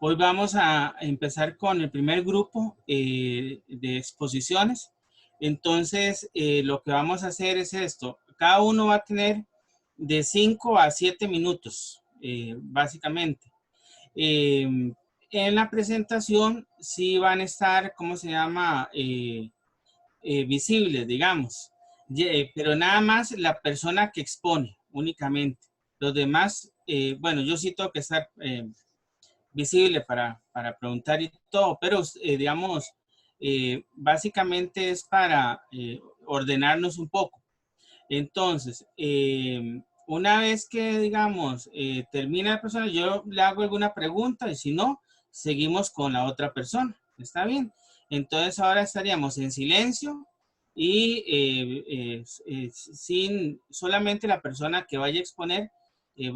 Hoy vamos a empezar con el primer grupo de exposiciones. Entonces, lo que vamos a hacer es esto. Cada uno va a tener de 5 a 7 minutos, básicamente. En la presentación sí van a estar, ¿cómo se llama? Visibles, digamos. Pero nada más la persona que expone, únicamente. Los demás, bueno, yo sí tengo que estar visible para preguntar y todo, pero digamos, básicamente es para ordenarnos un poco. Entonces, una vez que, digamos, termina la persona, yo le hago alguna pregunta y si no, seguimos con la otra persona. ¿Está bien? Entonces, ahora estaríamos en silencio y sin solamente la persona que vaya a exponer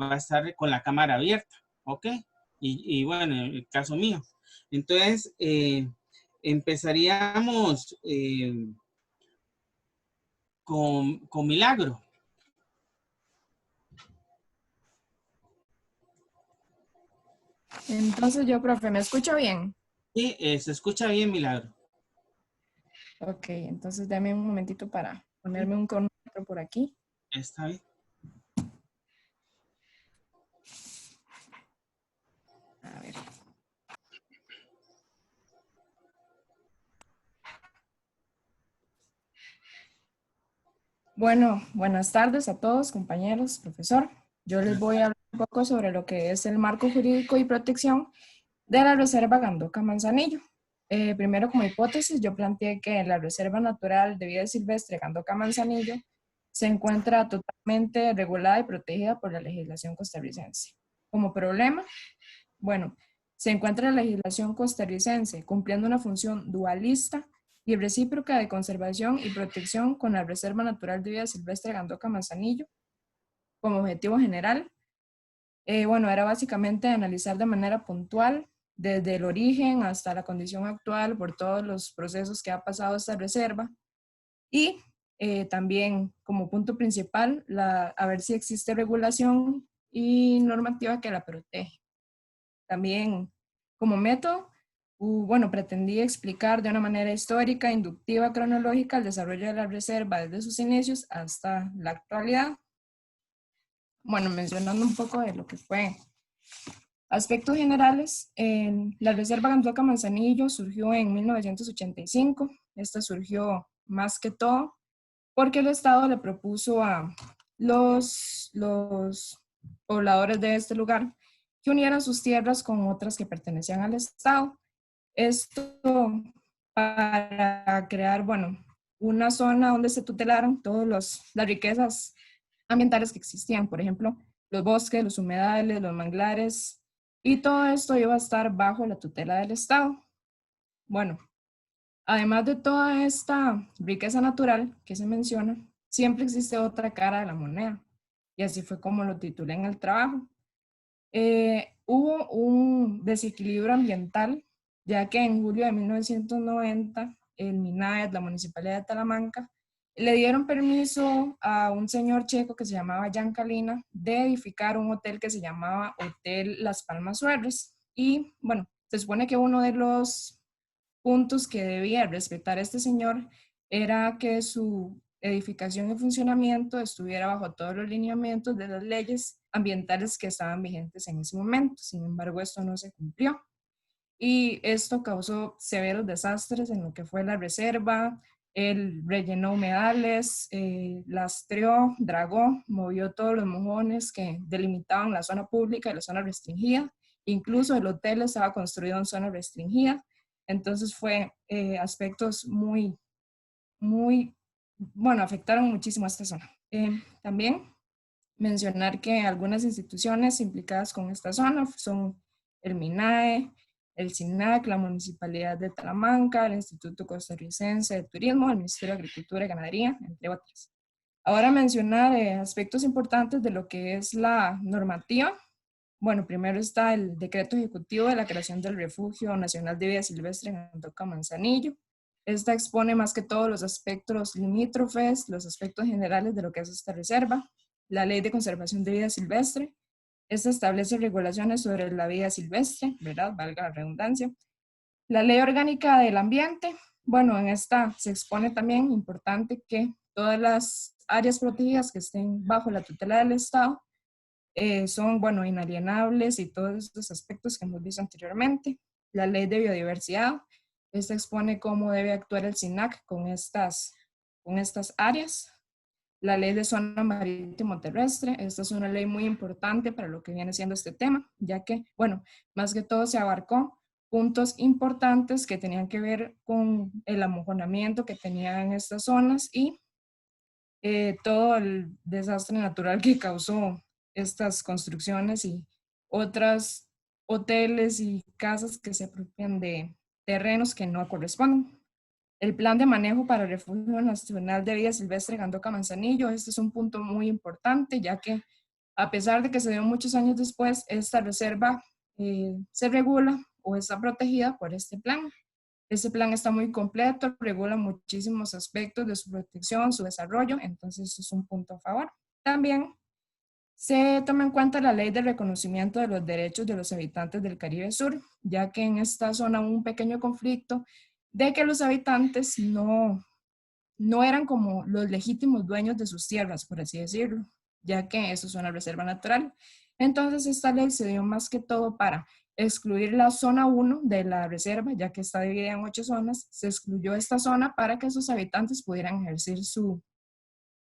va a estar con la cámara abierta. ¿Ok? Y bueno, en el caso mío. Entonces, empezaríamos con Milagro. Entonces yo, profe, ¿me escucha bien? Sí, se escucha bien, Milagro. Ok, entonces dame un momentito para Sí, ponerme un cronómetro por aquí. está bien. A ver. Bueno, buenas tardes a todos, compañeros, profesor. Yo les voy a hablar un poco sobre lo que es el marco jurídico y protección de la Reserva Gandoca Manzanillo. Primero, como hipótesis, yo planteé que la Reserva Natural de Vida Silvestre Gandoca Manzanillo se encuentra totalmente regulada y protegida por la legislación costarricense. Como problema, bueno, se encuentra la legislación costarricense cumpliendo una función dualista y recíproca de conservación y protección con la Reserva Natural de Vida Silvestre Gandoca Manzanillo como objetivo general. Bueno, era básicamente analizar de manera puntual desde el origen hasta la condición actual por todos los procesos que ha pasado esta reserva y también como punto principal a ver si existe regulación y normativa que la protege. También como método, bueno, pretendí explicar de una manera histórica, inductiva, cronológica el desarrollo de la reserva desde sus inicios hasta la actualidad. Bueno, mencionando un poco de lo que fue aspectos generales, la Reserva Gandoca Manzanillo surgió en 1985. Esta surgió más que todo porque el Estado le propuso a los pobladores de este lugar que unieran sus tierras con otras que pertenecían al Estado. Esto para crear, bueno, una zona donde se tutelaran todas las riquezas ambientales que existían, por ejemplo, los bosques, los humedales, los manglares, y todo esto iba a estar bajo la tutela del Estado. Bueno, además de toda esta riqueza natural que se menciona, siempre existe otra cara de la moneda, y así fue como lo titulé en el trabajo. Hubo un desequilibrio ambiental, ya que en julio de 1990, el MINAET, la Municipalidad de Talamanca, le dieron permiso a un señor checo que se llamaba Jan Kalina de edificar un hotel que se llamaba Hotel Las Palmas Suerres. Y bueno, se supone que uno de los puntos que debía respetar este señor era que su edificación y funcionamiento estuviera bajo todos los lineamientos de las leyes ambientales que estaban vigentes en ese momento. Sin embargo, esto no se cumplió y esto causó severos desastres en lo que fue la reserva. Él rellenó humedales, lastreó, dragó, movió todos los mojones que delimitaban la zona pública y la zona restringida. Incluso el hotel estaba construido en zona restringida. Entonces fue aspectos muy, bueno, afectaron muchísimo a esta zona. También mencionar que algunas instituciones implicadas con esta zona son el MINAE, el SINAC, la Municipalidad de Talamanca, el Instituto Costarricense de Turismo, el Ministerio de Agricultura y Ganadería, entre otras. Ahora mencionar aspectos importantes de lo que es la normativa. Bueno, primero está el decreto ejecutivo de la creación del Refugio Nacional de Vida Silvestre en Gandoca Manzanillo. Esta expone más que todo los aspectos limítrofes, los aspectos generales de lo que es esta reserva, la Ley de Conservación de Vida Silvestre, Esta establece regulaciones sobre la vida silvestre, ¿verdad? Valga la redundancia. La Ley Orgánica del Ambiente, bueno, en esta se expone también, importante, que todas las áreas protegidas que estén bajo la tutela del Estado son, bueno, inalienables y todos estos aspectos que hemos visto anteriormente. La Ley de Biodiversidad, esta expone cómo debe actuar el SINAC con estas áreas. La Ley de Zona Marítimo Terrestre, esta es una ley muy importante para lo que viene siendo este tema, ya que, bueno, más que todo se abarcó puntos importantes que tenían que ver con el amojonamiento que tenían estas zonas y todo el desastre natural que causó estas construcciones y otras hoteles y casas que se apropian de terrenos que no corresponden. El plan de manejo para el Refugio Nacional de Vida Silvestre Gandoca Manzanillo, este es un punto muy importante, ya que a pesar de que se dio muchos años después, esta reserva se regula o está protegida por este plan. Este plan está muy completo, regula muchísimos aspectos de su protección, su desarrollo, entonces eso es un punto a favor. También se toma en cuenta la ley de reconocimiento de los derechos de los habitantes del Caribe Sur, ya que en esta zona hubo un pequeño conflicto de que los habitantes no eran como los legítimos dueños de sus tierras, por así decirlo, ya que eso es una reserva natural. Entonces esta ley se dio más que todo para excluir la zona 1 de la reserva, ya que está dividida en 8 zonas, se excluyó esta zona para que sus habitantes pudieran ejercer su,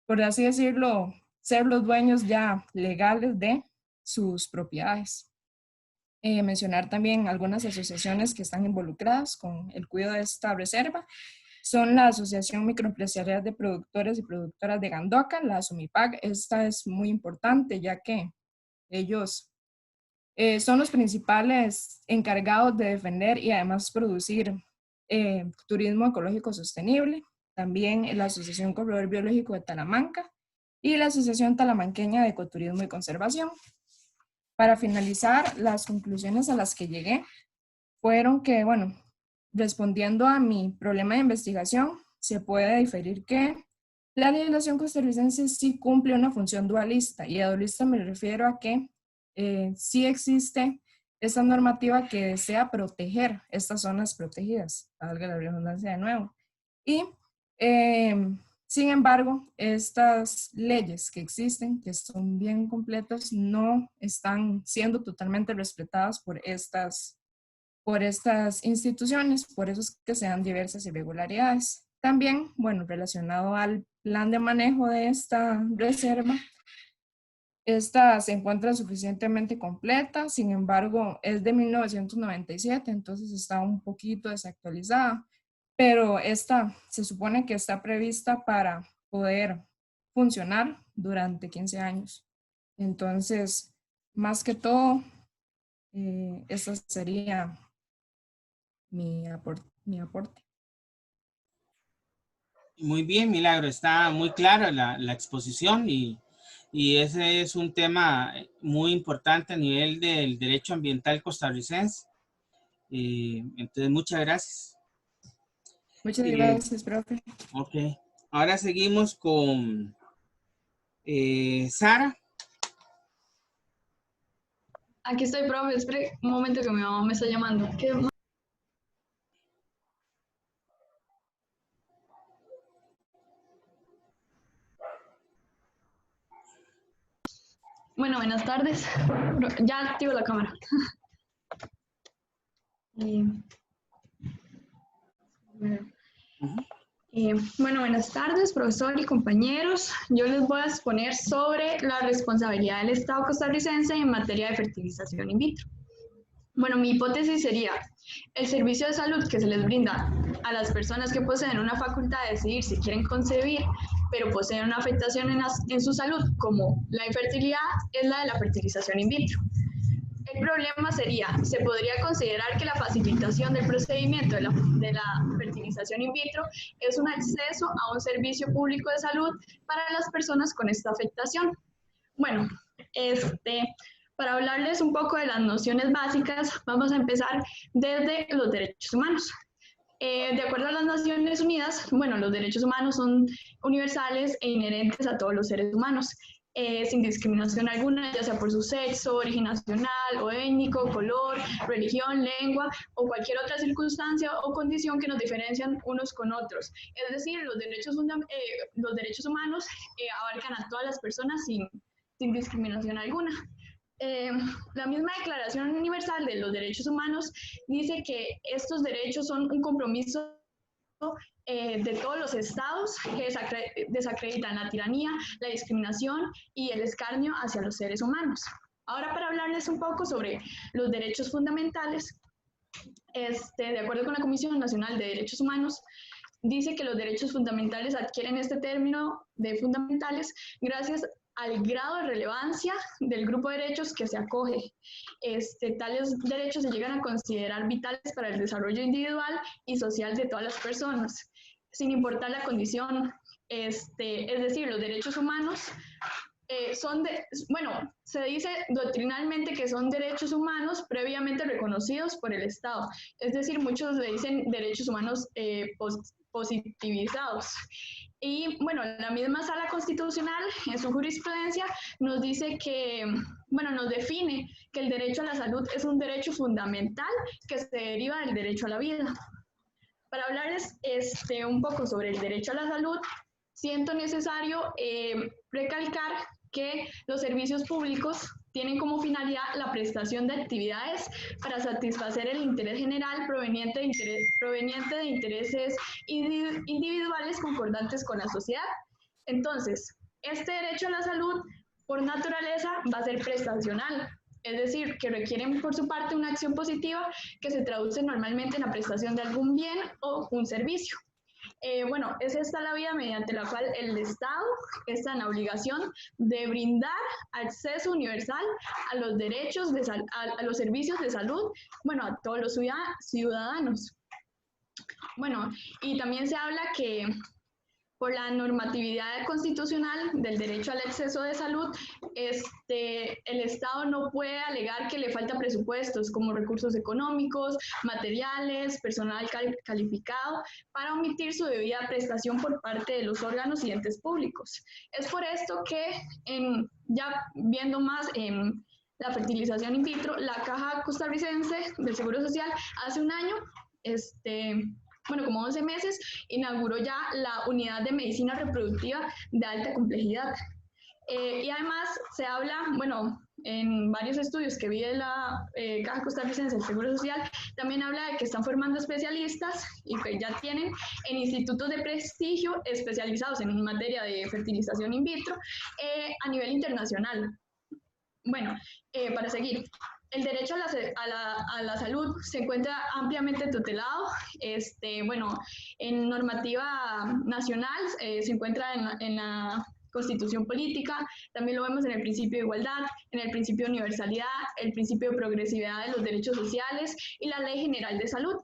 por así decirlo, ser los dueños ya legales de sus propiedades. Mencionar también algunas asociaciones que están involucradas con el cuidado de esta reserva. Son la Asociación Microempresarial de Productores y Productoras de Gandoca, la SUMIPAG. Esta es muy importante ya que ellos son los principales encargados de defender y además producir turismo ecológico sostenible. También la Asociación Corredor Biológico de Talamanca y la Asociación Talamanqueña de Ecoturismo y Conservación. Para finalizar, las conclusiones a las que llegué fueron que, bueno, respondiendo a mi problema de investigación, se puede diferir que la legislación costarricense sí cumple una función dualista, y a dualista me refiero a que sí existe esta normativa que desea proteger estas zonas protegidas, valga la redundancia de nuevo. Y sin embargo, estas leyes que existen, que son bien completas, no están siendo totalmente respetadas por estas instituciones, por eso es que se dan diversas irregularidades. También, bueno, relacionado al plan de manejo de esta reserva, esta se encuentra suficientemente completa, sin embargo, es de 1997, entonces está un poquito desactualizada, pero esta se supone que está prevista para poder funcionar durante 15 años. Entonces, más que todo, esa sería mi aporte. Muy bien, Milagro, está muy clara la exposición y ese es un tema muy importante a nivel del derecho ambiental costarricense. Entonces, muchas gracias. Muchas gracias, profe. Ok, ahora seguimos con Sara. Aquí estoy, profe. Espere un momento que mi mamá me está llamando. Bueno, buenas tardes. Ya activo la cámara. Bueno, buenas tardes, profesor y compañeros. Yo les voy a exponer sobre la responsabilidad del Estado costarricense en materia de fertilización in vitro. Bueno, mi hipótesis sería, el servicio de salud que se les brinda a las personas que poseen una facultad de decidir si quieren concebir, pero poseen una afectación en su salud, como la infertilidad, es la de la fertilización in vitro. El problema sería, se podría considerar que la facilitación del procedimiento de la fertilización in vitro es un acceso a un servicio público de salud para las personas con esta afectación. Bueno, para hablarles un poco de las nociones básicas, vamos a empezar desde los derechos humanos. De acuerdo a las Naciones Unidas, bueno, los derechos humanos son universales e inherentes a todos los seres humanos. sin discriminación alguna, ya sea por su sexo, origen nacional o étnico, color, religión, lengua o cualquier otra circunstancia o condición que nos diferencian unos con otros. Es decir, los derechos humanos abarcan a todas las personas sin discriminación alguna. La misma Declaración Universal de los Derechos Humanos dice que estos derechos son un compromiso de todos los estados que desacreditan la tiranía, la discriminación y el escarnio hacia los seres humanos. Ahora, para hablarles un poco sobre los derechos fundamentales, de acuerdo con la Comisión Nacional de Derechos Humanos, dice que los derechos fundamentales adquieren este término de fundamentales gracias al grado de relevancia del grupo de derechos que se acoge. Tales derechos se llegan a considerar vitales para el desarrollo individual y social de todas las personas, sin importar la condición. Es decir, los derechos humanos se dice doctrinalmente que son derechos humanos previamente reconocidos por el Estado. Es decir, muchos le dicen derechos humanos positivizados. Y bueno, la misma Sala Constitucional en su jurisprudencia nos dice que, nos define que el derecho a la salud es un derecho fundamental que se deriva del derecho a la vida. Para hablarles un poco sobre el derecho a la salud, siento necesario recalcar que los servicios públicos tienen como finalidad la prestación de actividades para satisfacer el interés general proveniente de intereses individuales concordantes con la sociedad. Entonces, este derecho a la salud, por naturaleza, va a ser prestacional, es decir, que requieren por su parte una acción positiva que se traduce normalmente en la prestación de algún bien o un servicio. Es esta la vía mediante la cual el Estado está en la obligación de brindar acceso universal a los derechos, a los servicios de salud, a todos los ciudadanos. Y también se habla que por la normatividad constitucional del derecho al acceso de salud, el Estado no puede alegar que le falta presupuestos como recursos económicos, materiales, personal calificado, para omitir su debida prestación por parte de los órganos y entes públicos. Es por esto que, ya viendo más en la fertilización in vitro, la Caja Costarricense del Seguro Social hace un año, como 11 meses, inauguró ya la unidad de medicina reproductiva de alta complejidad. Y además se habla, en varios estudios que vi de la Caja Costarricense del Seguro Social, también habla de que están formando especialistas y que ya tienen en institutos de prestigio especializados en materia de fertilización in vitro a nivel internacional. Para seguir. El derecho a la salud se encuentra ampliamente tutelado. En normativa nacional se encuentra en la Constitución Política, también lo vemos en el principio de igualdad, en el principio de universalidad, el principio de progresividad de los derechos sociales y la Ley General de Salud.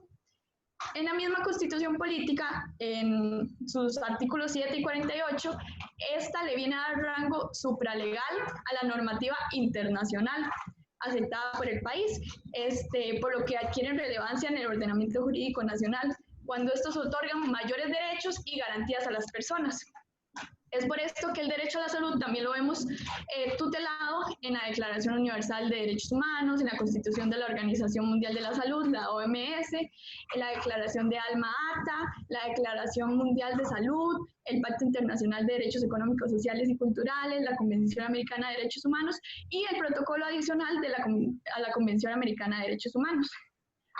En la misma Constitución Política, en sus artículos 7 y 48, esta le viene a dar rango supralegal a la normativa internacional aceptada por el país, por lo que adquieren relevancia en el ordenamiento jurídico nacional, cuando estos otorgan mayores derechos y garantías a las personas. Es por esto que el derecho a la salud también lo vemos tutelado en la Declaración Universal de Derechos Humanos, en la Constitución de la Organización Mundial de la Salud, la OMS, en la Declaración de Alma Ata, la Declaración Mundial de Salud, el Pacto Internacional de Derechos Económicos, Sociales y Culturales, la Convención Americana de Derechos Humanos y el protocolo adicional a la Convención Americana de Derechos Humanos.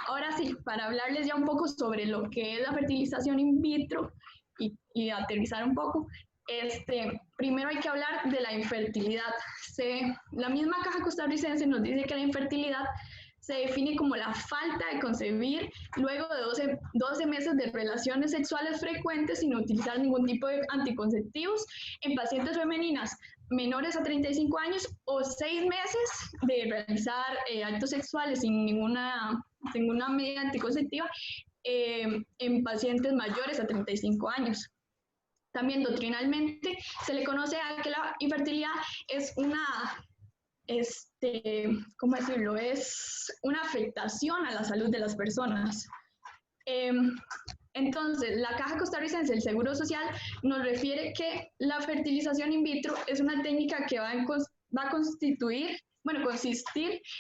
Ahora sí, para hablarles ya un poco sobre lo que es la fertilización in vitro y aterrizar un poco, primero hay que hablar de la infertilidad. La misma Caja Costarricense nos dice que la infertilidad se define como la falta de concebir luego de 12 meses de relaciones sexuales frecuentes sin utilizar ningún tipo de anticonceptivos en pacientes femeninas menores a 35 años o 6 meses de realizar actos sexuales sin ninguna medida anticonceptiva en pacientes mayores a 35 años. También doctrinalmente se le conoce a que la infertilidad es ¿cómo decirlo? Es una afectación a la salud de las personas. Entonces, la Caja Costarricense del Seguro Social nos refiere que la fertilización in vitro es una técnica que va a consistir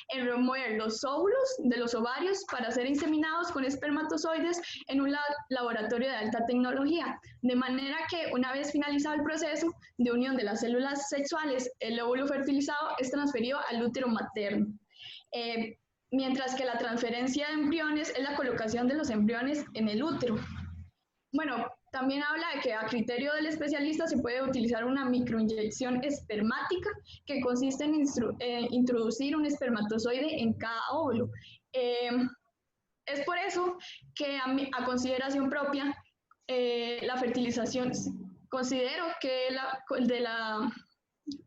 en remover los óvulos de los ovarios para ser inseminados con espermatozoides en un laboratorio de alta tecnología, de manera que una vez finalizado el proceso de unión de las células sexuales, el óvulo fertilizado es transferido al útero materno. Mientras que la transferencia de embriones es la colocación de los embriones en el útero. Bueno, también habla de que a criterio del especialista se puede utilizar una microinyección espermática que consiste en introducir un espermatozoide en cada óvulo. Es por eso que a consideración propia, la fertilización, considero que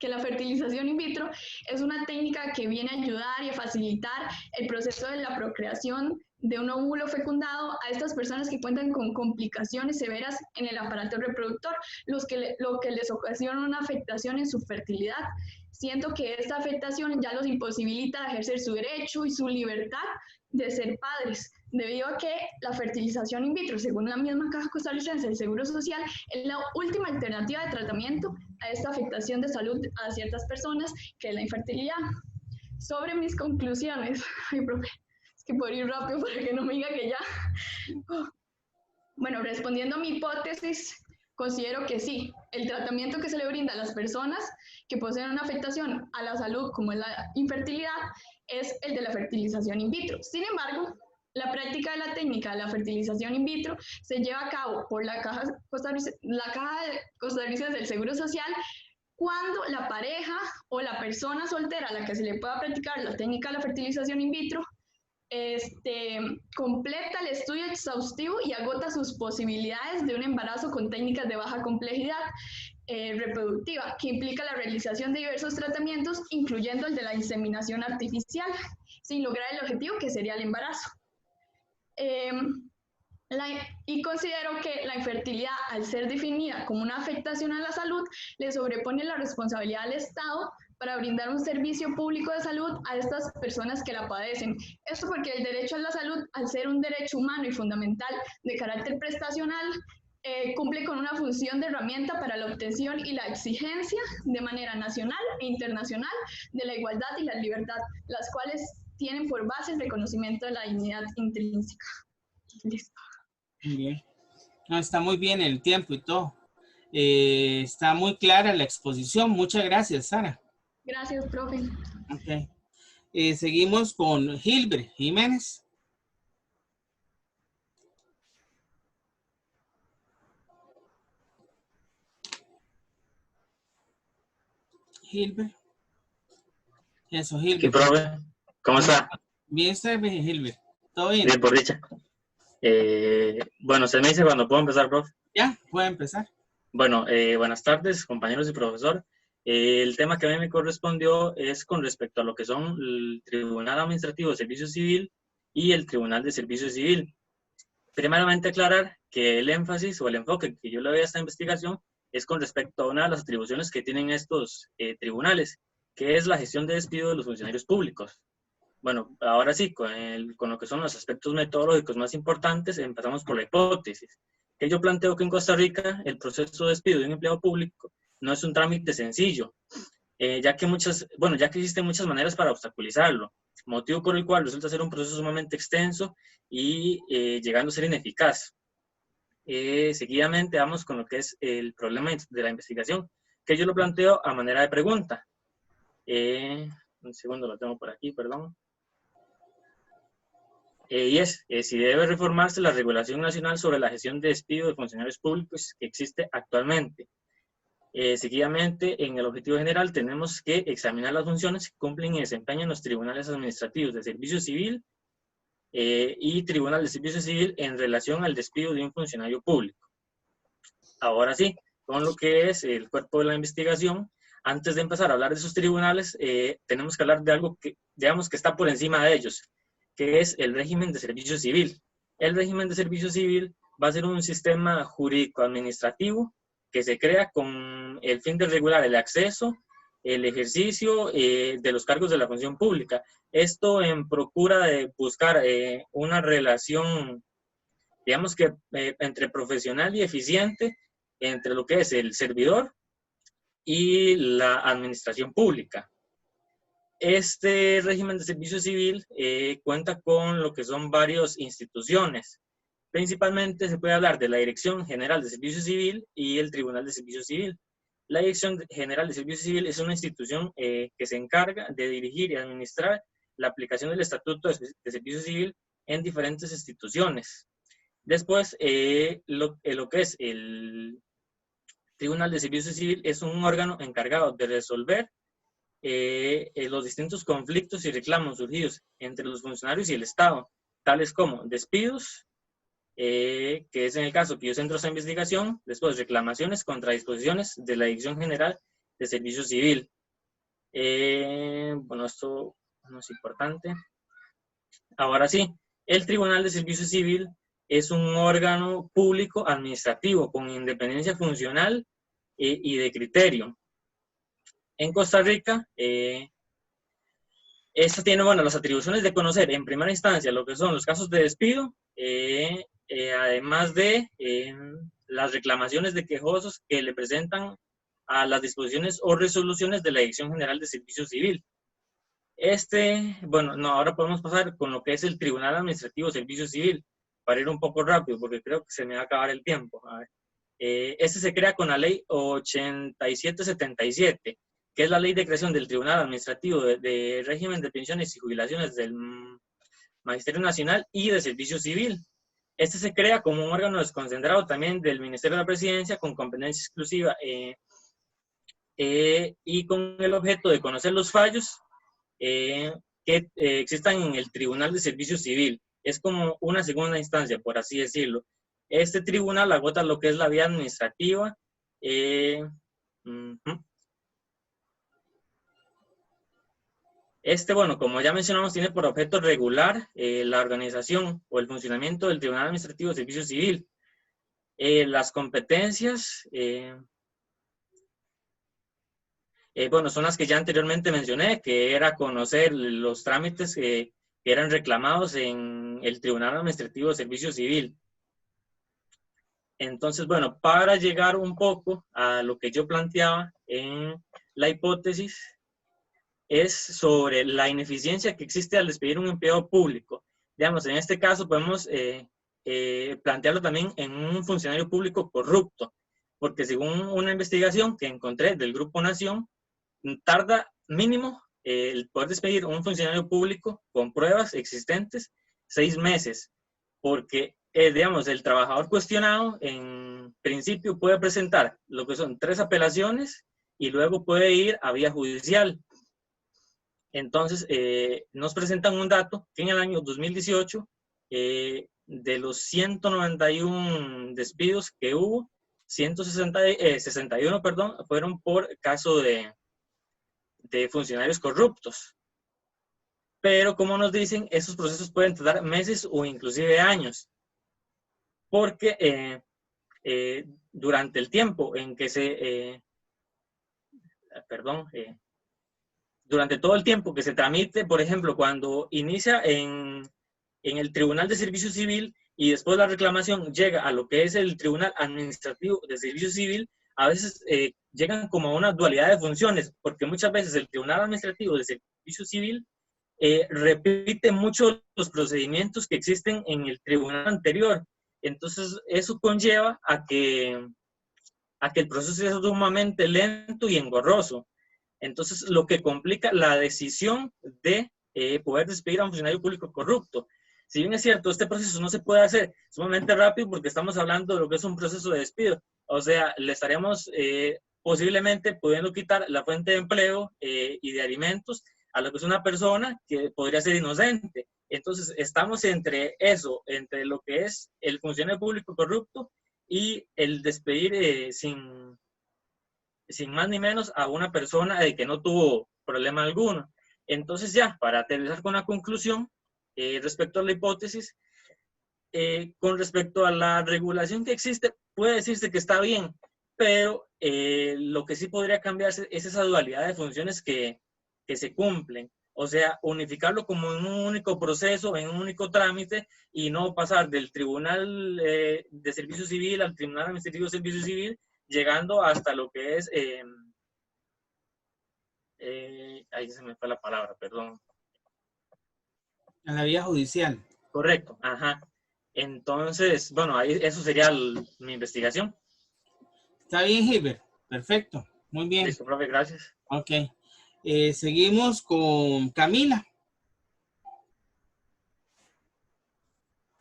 la fertilización in vitro es una técnica que viene a ayudar y a facilitar el proceso de la procreación de un óvulo fecundado a estas personas que cuentan con complicaciones severas en el aparato reproductor, lo que les ocasiona una afectación en su fertilidad. Siento que esta afectación ya los imposibilita de ejercer su derecho y su libertad de ser padres, debido a que la fertilización in vitro, según la misma Caja Costarricense del Seguro Social, es la última alternativa de tratamiento a esta afectación de salud a ciertas personas, que es la infertilidad. Sobre mis conclusiones, ay, profe, es que puedo ir rápido para que no me diga que ya. Bueno, respondiendo a mi hipótesis, considero que sí, el tratamiento que se le brinda a las personas que poseen una afectación a la salud, como es la infertilidad, es el de la fertilización in vitro. Sin embargo, la práctica de la técnica de la fertilización in vitro se lleva a cabo por la Caja Costarricense del Seguro Social cuando la pareja o la persona soltera a la que se le pueda practicar la técnica de la fertilización in vitro completa el estudio exhaustivo y agota sus posibilidades de un embarazo con técnicas de baja complejidad reproductiva, que implica la realización de diversos tratamientos, incluyendo el de la inseminación artificial, sin lograr el objetivo que sería el embarazo. Y considero que la infertilidad, al ser definida como una afectación a la salud, le sobrepone la responsabilidad al Estado para brindar un servicio público de salud a estas personas que la padecen. Esto porque el derecho a la salud, al ser un derecho humano y fundamental de carácter prestacional, cumple con una función de herramienta para la obtención y la exigencia de manera nacional e internacional de la igualdad y la libertad, las cuales tienen por base el reconocimiento de la dignidad intrínseca. Listo. Bien. No, está muy bien el tiempo y todo. Está muy clara la exposición. Muchas gracias, Sara. Gracias, profe. Okay. Seguimos con Gilbert Jiménez. Gilbert. Eso, Gilbert. ¿Qué, profe? ¿Cómo está? Bien, Gilbert. ¿Todo bien? Bien, por dicha. Bueno, se me dice cuando puedo empezar, profe. Ya, puede empezar. Bueno, buenas tardes, compañeros y profesor. El tema que a mí me correspondió es con respecto a lo que son el Tribunal Administrativo de Servicio Civil y el Tribunal de Servicio Civil. Primeramente aclarar que el énfasis o el enfoque que yo le doy a esta investigación es con respecto a una de las atribuciones que tienen estos tribunales, que es la gestión de despido de los funcionarios públicos. Bueno, ahora sí, con lo que son los aspectos metodológicos más importantes, empezamos por la hipótesis. Que yo planteo que en Costa Rica el proceso de despido de un empleado público no es un trámite sencillo, ya que existen muchas maneras para obstaculizarlo, motivo por el cual resulta ser un proceso sumamente extenso y llegando a ser ineficaz. Seguidamente vamos con lo que es el problema de la investigación, que yo lo planteo a manera de pregunta. Un segundo, lo tengo por aquí, perdón. Y es si debe reformarse la regulación nacional sobre la gestión de despido de funcionarios públicos que existe actualmente. Seguidamente, en el objetivo general, tenemos que examinar las funciones que cumplen y desempeñan los tribunales administrativos de servicio civil y tribunal de servicio civil en relación al despido de un funcionario público. Ahora sí, con lo que es el cuerpo de la investigación, antes de empezar a hablar de esos tribunales, tenemos que hablar de algo que, digamos, que está por encima de ellos, que es el régimen de servicio civil. El régimen de servicio civil va a ser un sistema jurídico-administrativo que se crea con el fin de regular el acceso, el ejercicio de los cargos de la función pública. Esto en procura de buscar una relación digamos que entre profesional y eficiente, entre lo que es el servidor y la administración pública. Este régimen de servicio civil cuenta con lo que son varias instituciones. Principalmente se puede hablar de la Dirección General de Servicio Civil y el Tribunal de Servicio Civil. La Dirección General de Servicio Civil es una institución que se encarga de dirigir y administrar la aplicación del Estatuto de Servicio Civil en diferentes instituciones. Después, lo que es el Tribunal de Servicio Civil es un órgano encargado de resolver los distintos conflictos y reclamos surgidos entre los funcionarios y el Estado, tales como despidos, que es en el caso que yo centro esa investigación, después reclamaciones contra disposiciones de la Dirección General de Servicio Civil. Bueno, esto no es importante. Ahora sí, el Tribunal de Servicio Civil es un órgano público administrativo con independencia funcional y de criterio. En Costa Rica, esta tiene, bueno, las atribuciones de conocer en primera instancia lo que son los casos de despido, además de las reclamaciones de quejosos que le presentan a las disposiciones o resoluciones de la Dirección General de Servicio Civil. Bueno, no, ahora podemos pasar con lo que es el Tribunal Administrativo de Servicio Civil, para ir un poco rápido, porque creo que se me va a acabar el tiempo. A ver. Este se crea con la ley 8777, que es la ley de creación del Tribunal Administrativo de Régimen de Pensiones y Jubilaciones del Magisterio Nacional y de Servicio Civil. Este se crea como un órgano desconcentrado también del Ministerio de la Presidencia con competencia exclusiva y con el objeto de conocer los fallos que existan en el Tribunal de Servicio Civil. Es como una segunda instancia, por así decirlo. Este tribunal agota lo que es la vía administrativa. Bueno, como ya mencionamos, tiene por objeto regular la organización o el funcionamiento del Tribunal Administrativo de Servicio Civil. Las competencias, bueno, son las que ya anteriormente mencioné, que era conocer los trámites que eran reclamados en el Tribunal Administrativo de Servicio Civil. Entonces, bueno, para llegar un poco a lo que yo planteaba en la hipótesis, es sobre la ineficiencia que existe al despedir un empleado público. Digamos, en este caso podemos plantearlo también en un funcionario público corrupto, porque según una investigación que encontré del Grupo Nación, tarda mínimo el poder despedir a un funcionario público con pruebas existentes 6 meses, porque, digamos, el trabajador cuestionado en principio puede presentar lo que son 3 apelaciones y luego puede ir a vía judicial. Entonces, nos presentan un dato que en el año 2018, de los 191 despidos que hubo, 61 fueron por caso de funcionarios corruptos. Pero como nos dicen, esos procesos pueden tardar meses o inclusive años, porque durante el tiempo en que durante todo el tiempo que se tramite, por ejemplo, cuando inicia en el Tribunal de Servicio Civil y después la reclamación llega a lo que es el Tribunal Administrativo de Servicio Civil, a veces llegan como a una dualidad de funciones, porque muchas veces el Tribunal Administrativo de Servicio Civil repite mucho los procedimientos que existen en el tribunal anterior. Entonces, eso conlleva a que el proceso sea sumamente lento y engorroso. Entonces, lo que complica la decisión de poder despedir a un funcionario público corrupto. Si bien es cierto, este proceso no se puede hacer sumamente rápido porque estamos hablando de lo que es un proceso de despido. O sea, le estaríamos posiblemente pudiendo quitar la fuente de empleo y de alimentos a lo que es una persona que podría ser inocente. Entonces, estamos entre eso, entre lo que es el funcionario público corrupto y el despedir sin más ni menos a una persona que no tuvo problema alguno. Entonces ya, para aterrizar con la conclusión, respecto a la hipótesis, con respecto a la regulación que existe, puede decirse que está bien, pero lo que sí podría cambiarse es esa dualidad de funciones que se cumplen. O sea, unificarlo como en un único proceso, en un único trámite, y no pasar del Tribunal de Servicio Civil al Tribunal Administrativo de Servicio Civil, llegando hasta lo que es, ahí se me fue la palabra, perdón. A la vía judicial. Correcto, ajá. Entonces, bueno, ahí, eso sería mi investigación. Está bien, Gilbert. Perfecto. Muy bien. Listo, profe, gracias. Ok. Seguimos con Camila.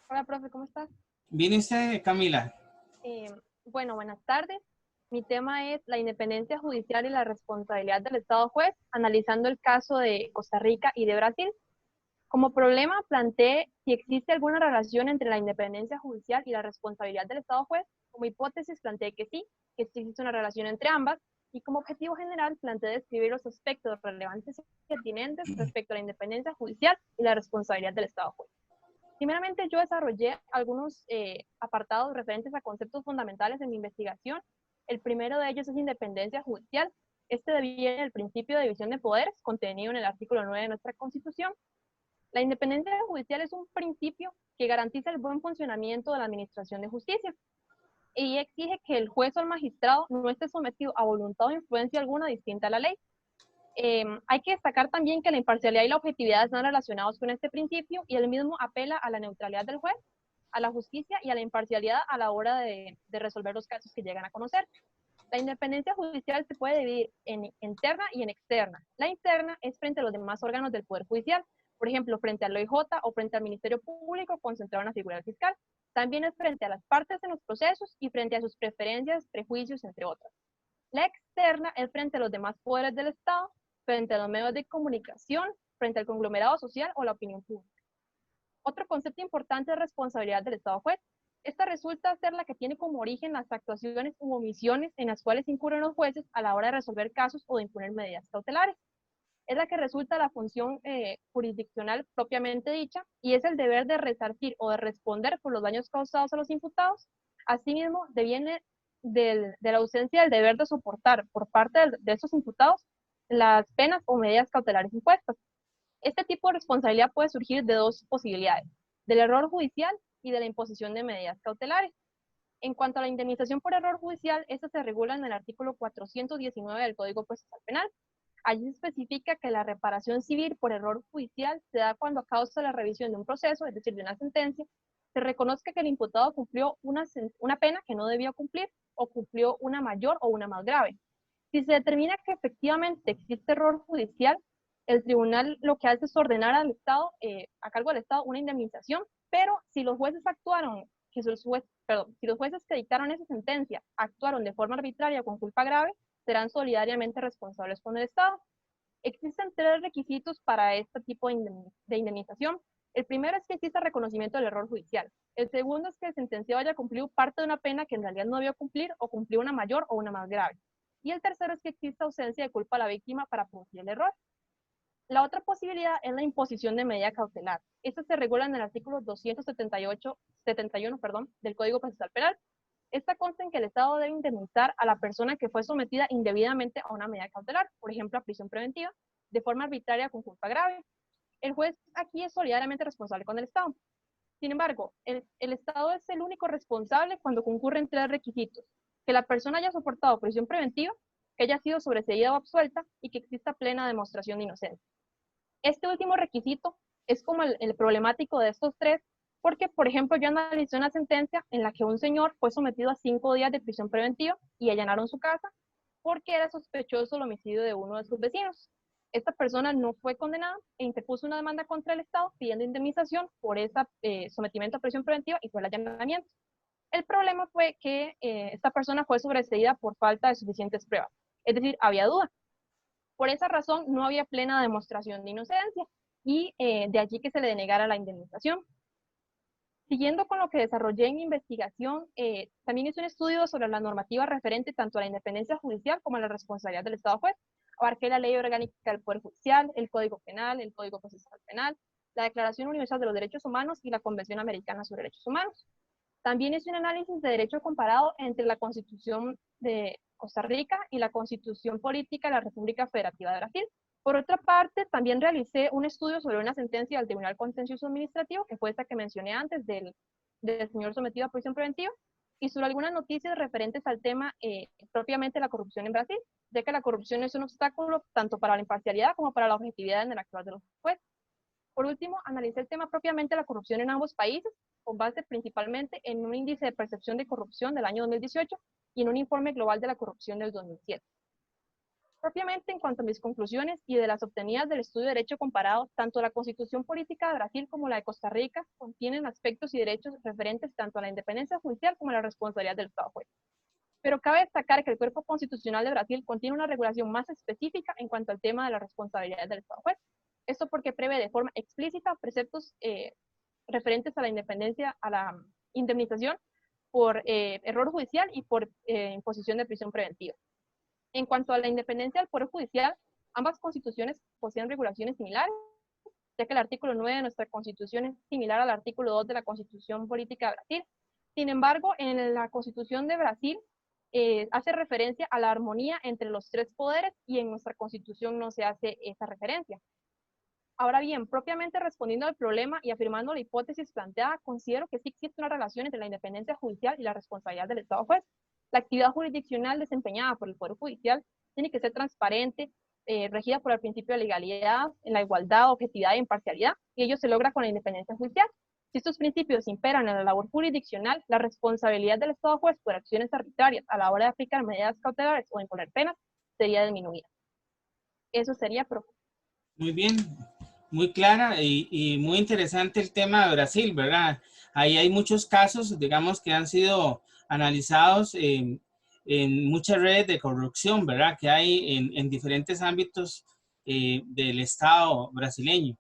Hola, profe, ¿cómo estás? ¿Viene usted, Camila? Bueno, buenas tardes. Mi tema es la independencia judicial y la responsabilidad del Estado juez, analizando el caso de Costa Rica y de Brasil. Como problema, planteé si existe alguna relación entre la independencia judicial y la responsabilidad del Estado juez. Como hipótesis, planteé que sí existe una relación entre ambas. Y como objetivo general, planteé describir los aspectos relevantes y pertinentes respecto a la independencia judicial y la responsabilidad del Estado juez. Primeramente, yo desarrollé algunos apartados referentes a conceptos fundamentales en mi investigación. El primero de ellos es independencia judicial. Este deviene del principio de división de poderes contenido en el artículo 9 de nuestra Constitución. La independencia judicial es un principio que garantiza el buen funcionamiento de la administración de justicia y exige que el juez o el magistrado no esté sometido a voluntad o influencia alguna distinta a la ley. Hay que destacar también que la imparcialidad y la objetividad están relacionados con este principio y el mismo apela a la neutralidad del juez, a la justicia y a la imparcialidad a la hora de resolver los casos que llegan a conocer. La independencia judicial se puede dividir en interna y en externa. La interna es frente a los demás órganos del Poder Judicial, por ejemplo, frente al OIJ o frente al Ministerio Público concentrado en la figura del fiscal. También es frente a las partes en los procesos y frente a sus preferencias, prejuicios, entre otras. La externa es frente a los demás poderes del Estado, frente a los medios de comunicación, frente al conglomerado social o la opinión pública. Otro concepto importante es responsabilidad del Estado juez. Esta resulta ser la que tiene como origen las actuaciones u omisiones en las cuales incurren los jueces a la hora de resolver casos o de imponer medidas cautelares. Es la que resulta la función jurisdiccional propiamente dicha y es el deber de resarcir o de responder por los daños causados a los imputados. Asimismo, deviene de la ausencia del deber de soportar por parte de estos imputados las penas o medidas cautelares impuestas. Este tipo de responsabilidad puede surgir de dos posibilidades, del error judicial y de la imposición de medidas cautelares. En cuanto a la indemnización por error judicial, esta se regula en el artículo 419 del Código Procesal Penal. Allí se especifica que la reparación civil por error judicial se da cuando a causa de la revisión de un proceso, es decir, de una sentencia, se reconozca que el imputado cumplió una pena que no debía cumplir o cumplió una mayor o una más grave. Si se determina que efectivamente existe error judicial, el tribunal lo que hace es ordenar al Estado, a cargo del Estado, una indemnización, pero si los jueces si los jueces que dictaron esa sentencia actuaron de forma arbitraria o con culpa grave, serán solidariamente responsables con el Estado. Existen tres requisitos para este tipo de indemnización. El primero es que exista reconocimiento del error judicial. El segundo es que el sentenciado haya cumplido parte de una pena que en realidad no debió cumplir o cumplió una mayor o una más grave. Y el tercero es que exista ausencia de culpa a la víctima para producir el error. La otra posibilidad es la imposición de medida cautelar. Esta se regula en el artículo 271 del Código Procesal Penal. Esta consta en que el Estado debe indemnizar a la persona que fue sometida indebidamente a una medida cautelar, por ejemplo, a prisión preventiva, de forma arbitraria con culpa grave. El juez aquí es solidariamente responsable con el Estado. Sin embargo, el Estado es el único responsable cuando concurren tres requisitos: que la persona haya soportado prisión preventiva, que haya sido sobreseída o absuelta y que exista plena demostración de inocencia. Este último requisito es como el problemático de estos tres, porque, por ejemplo, yo analicé una sentencia en la que un señor fue sometido a 5 días de prisión preventiva y allanaron su casa porque era sospechoso el homicidio de uno de sus vecinos. Esta persona no fue condenada e interpuso una demanda contra el Estado pidiendo indemnización por ese sometimiento a prisión preventiva y por el allanamiento. El problema fue que esta persona fue sobreseída por falta de suficientes pruebas, es decir, había duda. Por esa razón no había plena demostración de inocencia y de allí que se le denegara la indemnización. Siguiendo con lo que desarrollé en mi investigación, también hice un estudio sobre la normativa referente tanto a la independencia judicial como a la responsabilidad del Estado juez. Abarqué la Ley Orgánica del Poder Judicial, el Código Penal, el Código Procesal Penal, la Declaración Universal de los Derechos Humanos y la Convención Americana sobre Derechos Humanos. También hice un análisis de derecho comparado entre la Constitución de Costa Rica y la Constitución Política de la República Federativa de Brasil. Por otra parte, también realicé un estudio sobre una sentencia del Tribunal Contencioso Administrativo, que fue esta que mencioné antes del señor sometido a prisión preventiva, y sobre algunas noticias referentes al tema propiamente de la corrupción en Brasil, ya que la corrupción es un obstáculo tanto para la imparcialidad como para la objetividad en el actuar de los jueces. Por último, analicé el tema propiamente de la corrupción en ambos países, con base principalmente en un índice de percepción de corrupción del año 2018 y en un informe global de la corrupción del 2007. Propiamente, en cuanto a mis conclusiones y de las obtenidas del estudio de derecho comparado, tanto la Constitución Política de Brasil como la de Costa Rica contienen aspectos y derechos referentes tanto a la independencia judicial como a la responsabilidad del Estado juez. Pero cabe destacar que el cuerpo constitucional de Brasil contiene una regulación más específica en cuanto al tema de la responsabilidad del Estado juez. Esto porque prevé de forma explícita preceptos referentes a la independencia, a la indemnización por error judicial y por imposición de prisión preventiva. En cuanto a la independencia del Poder Judicial, ambas constituciones poseen regulaciones similares, ya que el artículo 9 de nuestra Constitución es similar al artículo 2 de la Constitución Política de Brasil. Sin embargo, en la Constitución de Brasil hace referencia a la armonía entre los tres poderes y en nuestra Constitución no se hace esa referencia. Ahora bien, propiamente respondiendo al problema y afirmando la hipótesis planteada, considero que sí existe una relación entre la independencia judicial y la responsabilidad del Estado juez. La actividad jurisdiccional desempeñada por el Poder Judicial tiene que ser transparente, regida por el principio de legalidad, en la igualdad, objetividad e imparcialidad, y ello se logra con la independencia judicial. Si estos principios imperan en la labor jurisdiccional, la responsabilidad del Estado juez por acciones arbitrarias a la hora de aplicar medidas cautelares o imponer penas sería disminuida. Eso sería, profe. Muy bien, muy clara y muy interesante el tema de Brasil, ¿verdad? Ahí hay muchos casos, digamos, que han sido analizados en muchas redes de corrupción, ¿verdad? Que hay en diferentes ámbitos del Estado brasileño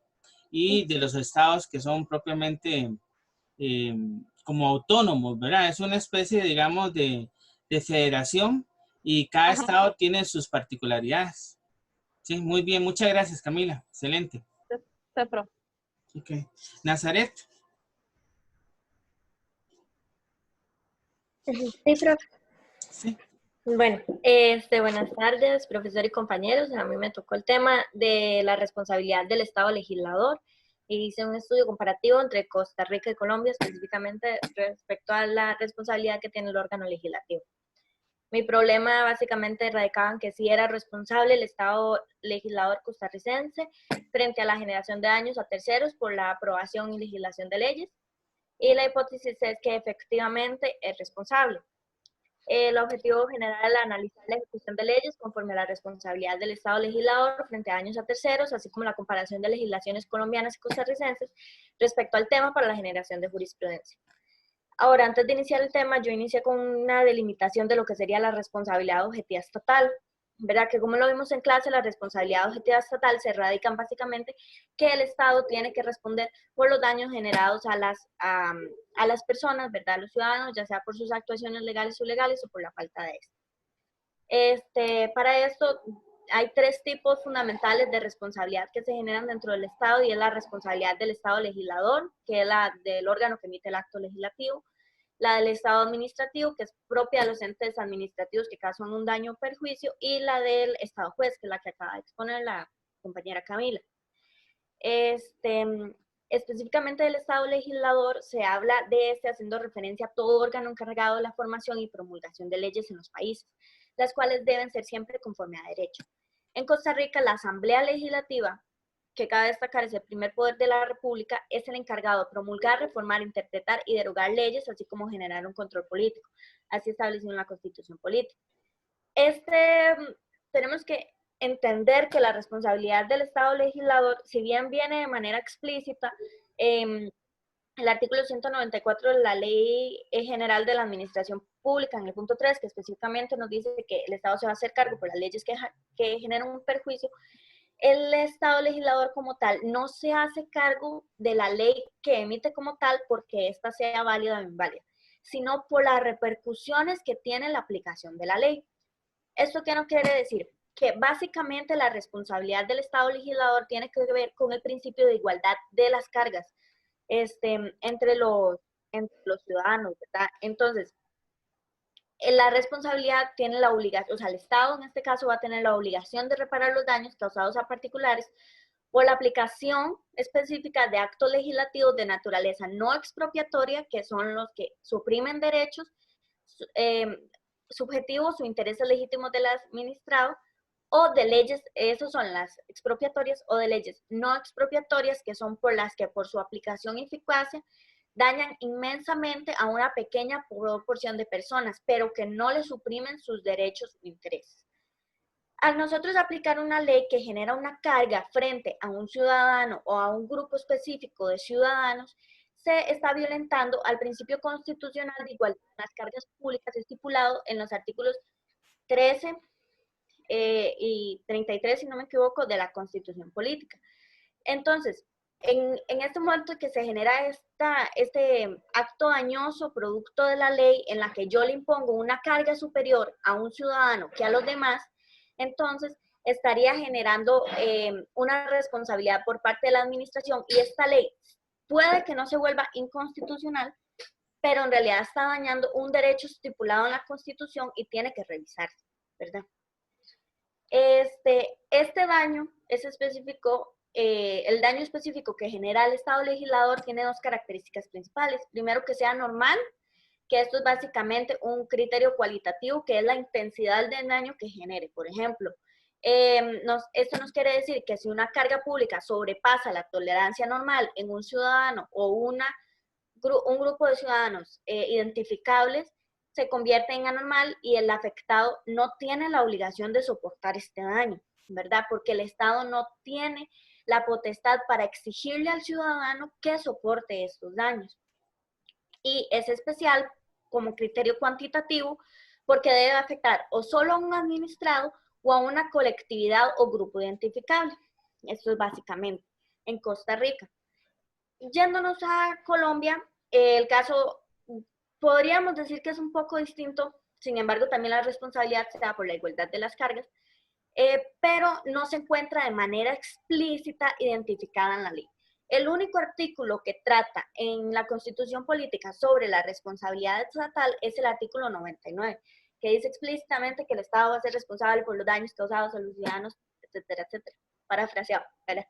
y de los estados que son propiamente como autónomos, ¿verdad? Es una especie, digamos, de federación y cada estado tiene sus particularidades. Sí, muy bien, muchas gracias, Camila. Excelente. Sí, profe. Ok. Nazaret. Sí, profe. Sí. Bueno, buenas tardes, profesor y compañeros. A mí me tocó el tema de la responsabilidad del Estado legislador. Hice un estudio comparativo entre Costa Rica y Colombia, específicamente respecto a la responsabilidad que tiene el órgano legislativo. Mi problema básicamente radicaba en que sí era responsable el Estado legislador costarricense frente a la generación de daños a terceros por la aprobación y legislación de leyes, y la hipótesis es que efectivamente es responsable. El objetivo general es analizar la ejecución de leyes conforme a la responsabilidad del Estado legislador frente a daños a terceros, así como la comparación de legislaciones colombianas y costarricenses respecto al tema para la generación de jurisprudencia. Ahora, antes de iniciar el tema, yo inicié con una delimitación de lo que sería la responsabilidad objetiva estatal, ¿verdad? Que como lo vimos en clase, la responsabilidad objetiva estatal se radica básicamente que el Estado tiene que responder por los daños generados a las personas, ¿verdad? A los ciudadanos, ya sea por sus actuaciones legales o ilegales o por la falta de esto. Para esto hay tres tipos fundamentales de responsabilidad que se generan dentro del Estado, y es la responsabilidad del Estado legislador, que es la del órgano que emite el acto legislativo; la del Estado administrativo, que es propia de los entes administrativos que causan un daño o perjuicio; y la del Estado juez, que es la que acaba de exponer la compañera Camila. Específicamente del Estado legislador se habla de haciendo referencia a todo órgano encargado de la formación y promulgación de leyes en los países, las cuales deben ser siempre conforme a derecho. En Costa Rica, la Asamblea Legislativa, que cabe destacar es el primer poder de la República, es el encargado de promulgar, reformar, interpretar y derogar leyes, así como generar un control político, así establecido en la Constitución Política. Tenemos que entender que la responsabilidad del Estado legislador, si bien viene de manera explícita, el artículo 194 de la Ley General de la Administración Pública, en el punto 3, que específicamente nos dice que el Estado se va a hacer cargo por las leyes que generan un perjuicio, el Estado legislador como tal no se hace cargo de la ley que emite como tal porque ésta sea válida o inválida, sino por las repercusiones que tiene la aplicación de la ley. ¿Esto qué nos quiere decir? Que básicamente la responsabilidad del Estado legislador tiene que ver con el principio de igualdad de las cargas entre los ciudadanos, ¿verdad? Entonces, la responsabilidad tiene la obligación, o sea, el Estado en este caso va a tener la obligación de reparar los daños causados a particulares por la aplicación específica de actos legislativos de naturaleza no expropiatoria, que son los que suprimen derechos subjetivos o intereses legítimos del administrado, o de leyes, esos son las expropiatorias, o de leyes no expropiatorias, que son por las que por su aplicación y eficacia dañan inmensamente a una pequeña proporción de personas, pero que no le suprimen sus derechos o intereses. Al nosotros aplicar una ley que genera una carga frente a un ciudadano o a un grupo específico de ciudadanos, se está violentando al principio constitucional de igualdad de las cargas públicas estipulado en los artículos 13 y 33, si no me equivoco, de la Constitución Política. Entonces, en este momento que se genera este acto dañoso producto de la ley en la que yo le impongo una carga superior a un ciudadano que a los demás, entonces estaría generando una responsabilidad por parte de la administración, y esta ley puede que no se vuelva inconstitucional, pero en realidad está dañando un derecho estipulado en la Constitución y tiene que revisarse, ¿verdad? Este daño es específico, el daño específico que genera el Estado legislador tiene dos características principales. Primero, que sea normal, que esto es básicamente un criterio cualitativo, que es la intensidad del daño que genere. Por ejemplo, esto nos quiere decir que si una carga pública sobrepasa la tolerancia normal en un ciudadano o un grupo de ciudadanos identificables, se convierte en anormal y el afectado no tiene la obligación de soportar este daño, ¿verdad? Porque el Estado no tiene la potestad para exigirle al ciudadano que soporte estos daños. Y es especial como criterio cuantitativo porque debe afectar o solo a un administrado o a una colectividad o grupo identificable. Esto es básicamente en Costa Rica. Yéndonos a Colombia, el caso podríamos decir que es un poco distinto, sin embargo también la responsabilidad se da por la igualdad de las cargas, pero no se encuentra de manera explícita identificada en la ley. El único artículo que trata en la Constitución Política sobre la responsabilidad estatal es el artículo 99, que dice explícitamente que el Estado va a ser responsable por los daños causados a los ciudadanos, etcétera, etcétera. Parafraseado, ¿verdad?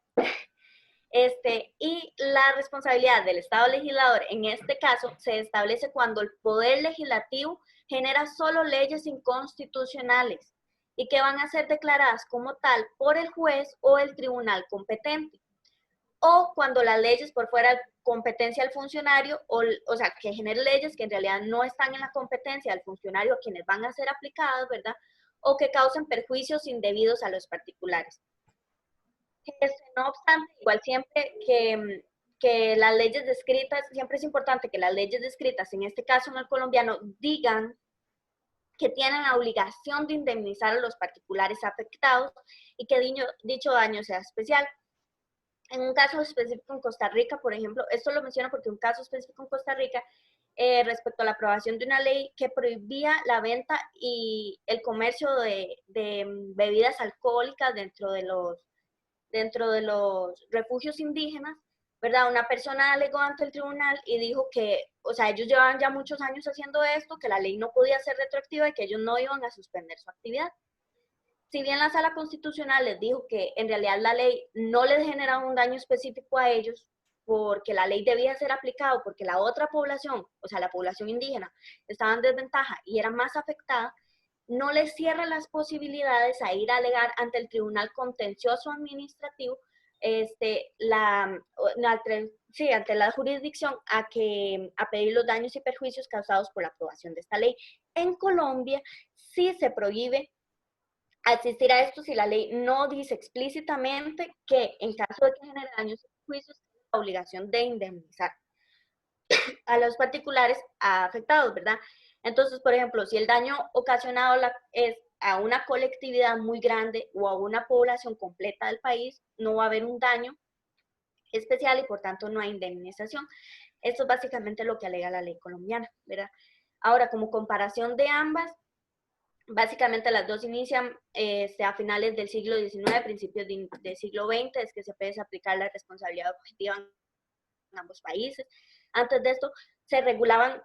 Y la responsabilidad del Estado legislador en este caso se establece cuando el Poder Legislativo genera solo leyes inconstitucionales y que van a ser declaradas como tal por el juez o el tribunal competente, o cuando las leyes por fuera de competencia del funcionario, o sea, que generen leyes que en realidad no están en la competencia del funcionario a quienes van a ser aplicadas, ¿verdad? O que causen perjuicios indebidos a los particulares. No obstante, igual siempre que las leyes descritas, siempre es importante que las leyes descritas, en este caso en el colombiano, digan que tienen la obligación de indemnizar a los particulares afectados y que dicho daño sea especial. En un caso específico en Costa Rica, por ejemplo, esto lo menciono porque un caso específico en Costa Rica, respecto a la aprobación de una ley que prohibía la venta y el comercio de bebidas alcohólicas dentro de los refugios indígenas, ¿verdad? Una persona alegó ante el tribunal y dijo que, o sea, ellos llevaban ya muchos años haciendo esto, que la ley no podía ser retroactiva y que ellos no iban a suspender su actividad. Si bien la Sala Constitucional les dijo que en realidad la ley no les generaba un daño específico a ellos, porque la ley debía ser aplicada, porque la otra población, o sea, la población indígena, estaba en desventaja y era más afectada, no les cierra las posibilidades a ir a alegar ante el Tribunal Contencioso Administrativo ante la jurisdicción a pedir los daños y perjuicios causados por la aprobación de esta ley. En Colombia sí se prohíbe asistir a esto si la ley no dice explícitamente que en caso de que genere daños y perjuicios, tiene la obligación de indemnizar a los particulares afectados, ¿verdad? Entonces, por ejemplo, si el daño ocasionado es a una colectividad muy grande o a una población completa del país, no va a haber un daño especial y por tanto no hay indemnización. Esto es básicamente lo que alega la ley colombiana, ¿verdad? Ahora, como comparación de ambas, básicamente las dos inician a finales del siglo XIX, principios del siglo XX, es que se puede aplicar la responsabilidad objetiva en ambos países. Antes de esto se regulaban,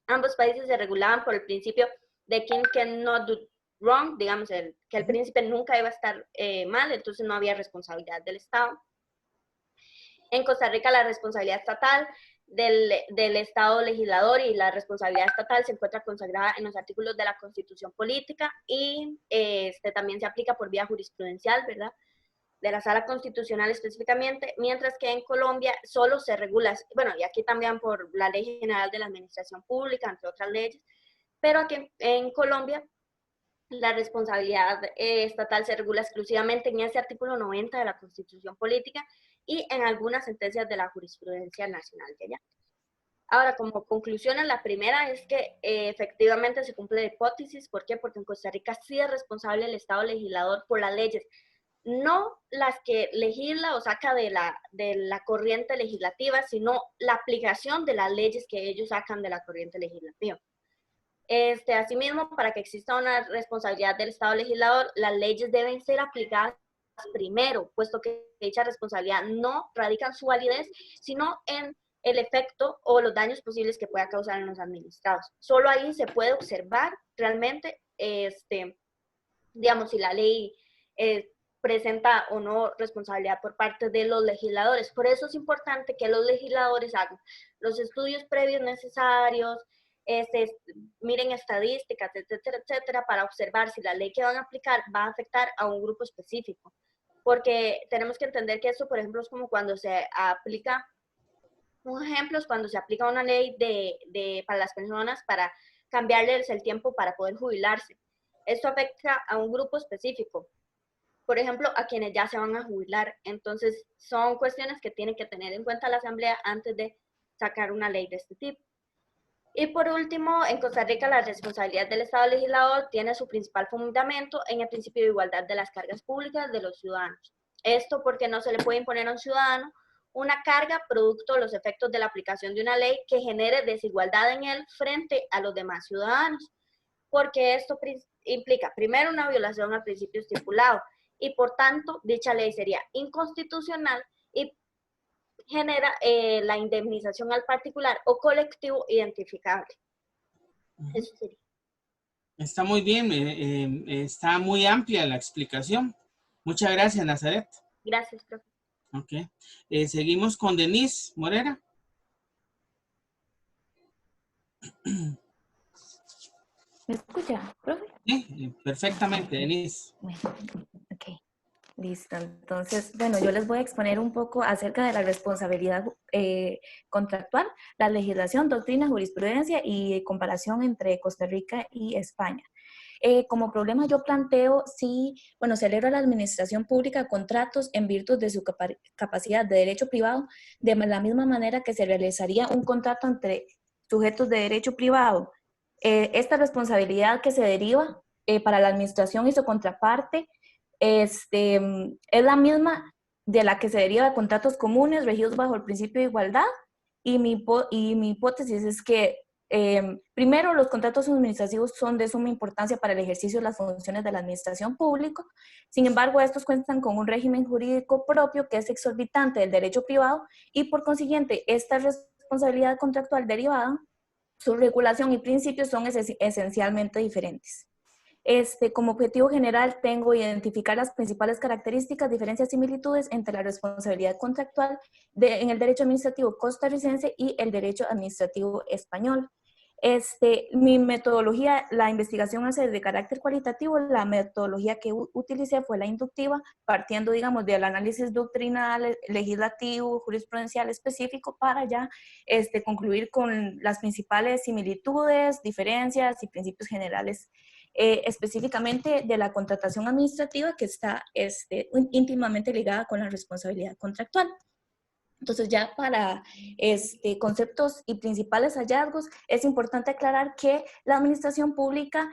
ambos países se regulaban por el principio de king cannot do wrong, digamos, que el príncipe nunca iba a estar mal, entonces no había responsabilidad del Estado. En Costa Rica la responsabilidad estatal del Estado legislador y la responsabilidad estatal se encuentra consagrada en los artículos de la Constitución Política y también se aplica por vía jurisprudencial, ¿verdad?, de la Sala Constitucional específicamente, mientras que en Colombia solo se regula, bueno, y aquí también por la Ley General de la Administración Pública, entre otras leyes, pero aquí en Colombia la responsabilidad estatal se regula exclusivamente en ese artículo 90 de la Constitución Política y en algunas sentencias de la jurisprudencia nacional de allá. Ahora, como conclusiones, la primera es que efectivamente se cumple la hipótesis. ¿Por qué? Porque en Costa Rica sí es responsable el Estado legislador por las leyes, no las que legisla o saca de la corriente legislativa, sino la aplicación de las leyes que ellos sacan de la corriente legislativa. Asimismo, para que exista una responsabilidad del Estado legislador, las leyes deben ser aplicadas primero, puesto que dicha responsabilidad no radica en su validez, sino en el efecto o los daños posibles que pueda causar en los administrados. Solo ahí se puede observar realmente, digamos, si la ley presenta o no responsabilidad por parte de los legisladores. Por eso es importante que los legisladores hagan los estudios previos necesarios, miren estadísticas, etcétera, etcétera, para observar si la ley que van a aplicar va a afectar a un grupo específico. Porque tenemos que entender que esto, por ejemplo, es como cuando se aplica, un ejemplo es cuando se aplica una ley para las personas para cambiarles el tiempo para poder jubilarse. Esto afecta a un grupo específico. Por ejemplo, a quienes ya se van a jubilar. Entonces, son cuestiones que tiene que tener en cuenta la Asamblea antes de sacar una ley de este tipo. Y por último, en Costa Rica la responsabilidad del Estado legislador tiene su principal fundamento en el principio de igualdad de las cargas públicas de los ciudadanos. Esto porque no se le puede imponer a un ciudadano una carga producto de los efectos de la aplicación de una ley que genere desigualdad en él frente a los demás ciudadanos, porque esto implica primero una violación al principio estipulado y por tanto dicha ley sería inconstitucional y genera la indemnización al particular o colectivo identificable. Eso sería. Está muy bien, está muy amplia la explicación. Muchas gracias, Nazaret. Gracias, profe. Ok. Seguimos con Denise Morera. ¿Me escucha, profe? Sí, perfectamente, Denise. Bueno, ok. Listo. Entonces, bueno, yo les voy a exponer un poco acerca de la responsabilidad contractual, la legislación, doctrina, jurisprudencia y comparación entre Costa Rica y España. Como problema yo planteo si, bueno, celebra la administración pública contratos en virtud de su capacidad de derecho privado, de la misma manera que se realizaría un contrato entre sujetos de derecho privado. Esta responsabilidad que se deriva para la administración y su contraparte es la misma de la que se deriva de contratos comunes regidos bajo el principio de igualdad, y mi hipótesis es que primero, los contratos administrativos son de suma importancia para el ejercicio de las funciones de la administración pública. Sin embargo, estos cuentan con un régimen jurídico propio que es exorbitante del derecho privado y por consiguiente esta responsabilidad contractual derivada, su regulación y principios son esencialmente diferentes. Como objetivo general tengo identificar las principales características, diferencias y similitudes entre la responsabilidad contractual en el derecho administrativo costarricense y el derecho administrativo español. Mi metodología, la investigación hace de carácter cualitativo, la metodología que utilicé fue la inductiva, partiendo, digamos, del análisis doctrinal, legislativo, jurisprudencial específico, para ya concluir con las principales similitudes, diferencias y principios generales, específicamente de la contratación administrativa, que está íntimamente ligada con la responsabilidad contractual. Entonces, ya para conceptos y principales hallazgos, es importante aclarar que la administración pública,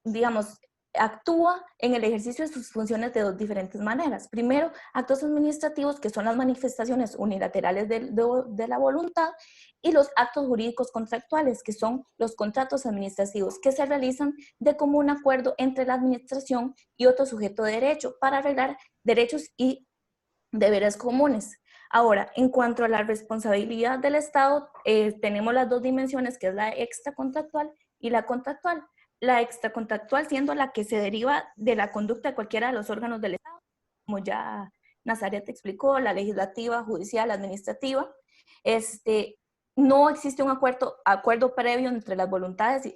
digamos, actúa en el ejercicio de sus funciones de dos diferentes maneras. Primero, actos administrativos, que son las manifestaciones unilaterales de la voluntad, y los actos jurídicos contractuales, que son los contratos administrativos que se realizan de común acuerdo entre la administración y otro sujeto de derecho para arreglar derechos y deberes comunes. Ahora, en cuanto a la responsabilidad del Estado, tenemos las dos dimensiones, que es la extracontractual y la contractual. La extracontractual siendo la que se deriva de la conducta de cualquiera de los órganos del Estado, como ya Nazaret explicó, la legislativa, judicial, administrativa. No existe un acuerdo previo entre las voluntades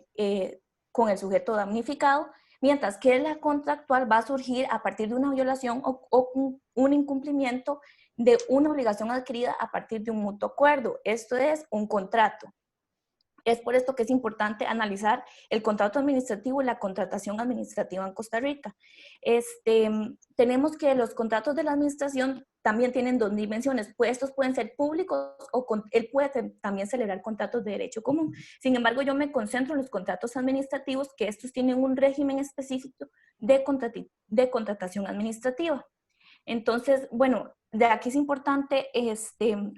con el sujeto damnificado, mientras que la contractual va a surgir a partir de una violación o un incumplimiento de una obligación adquirida a partir de un mutuo acuerdo. Esto es un contrato. Es por esto que es importante analizar el contrato administrativo y la contratación administrativa en Costa Rica. Tenemos que los contratos de la administración también tienen dos dimensiones, pues estos pueden ser públicos o él puede también celebrar contratos de derecho común. Sin embargo, yo me concentro en los contratos administrativos, que estos tienen un régimen específico de contratación administrativa. Entonces, bueno, de aquí es importante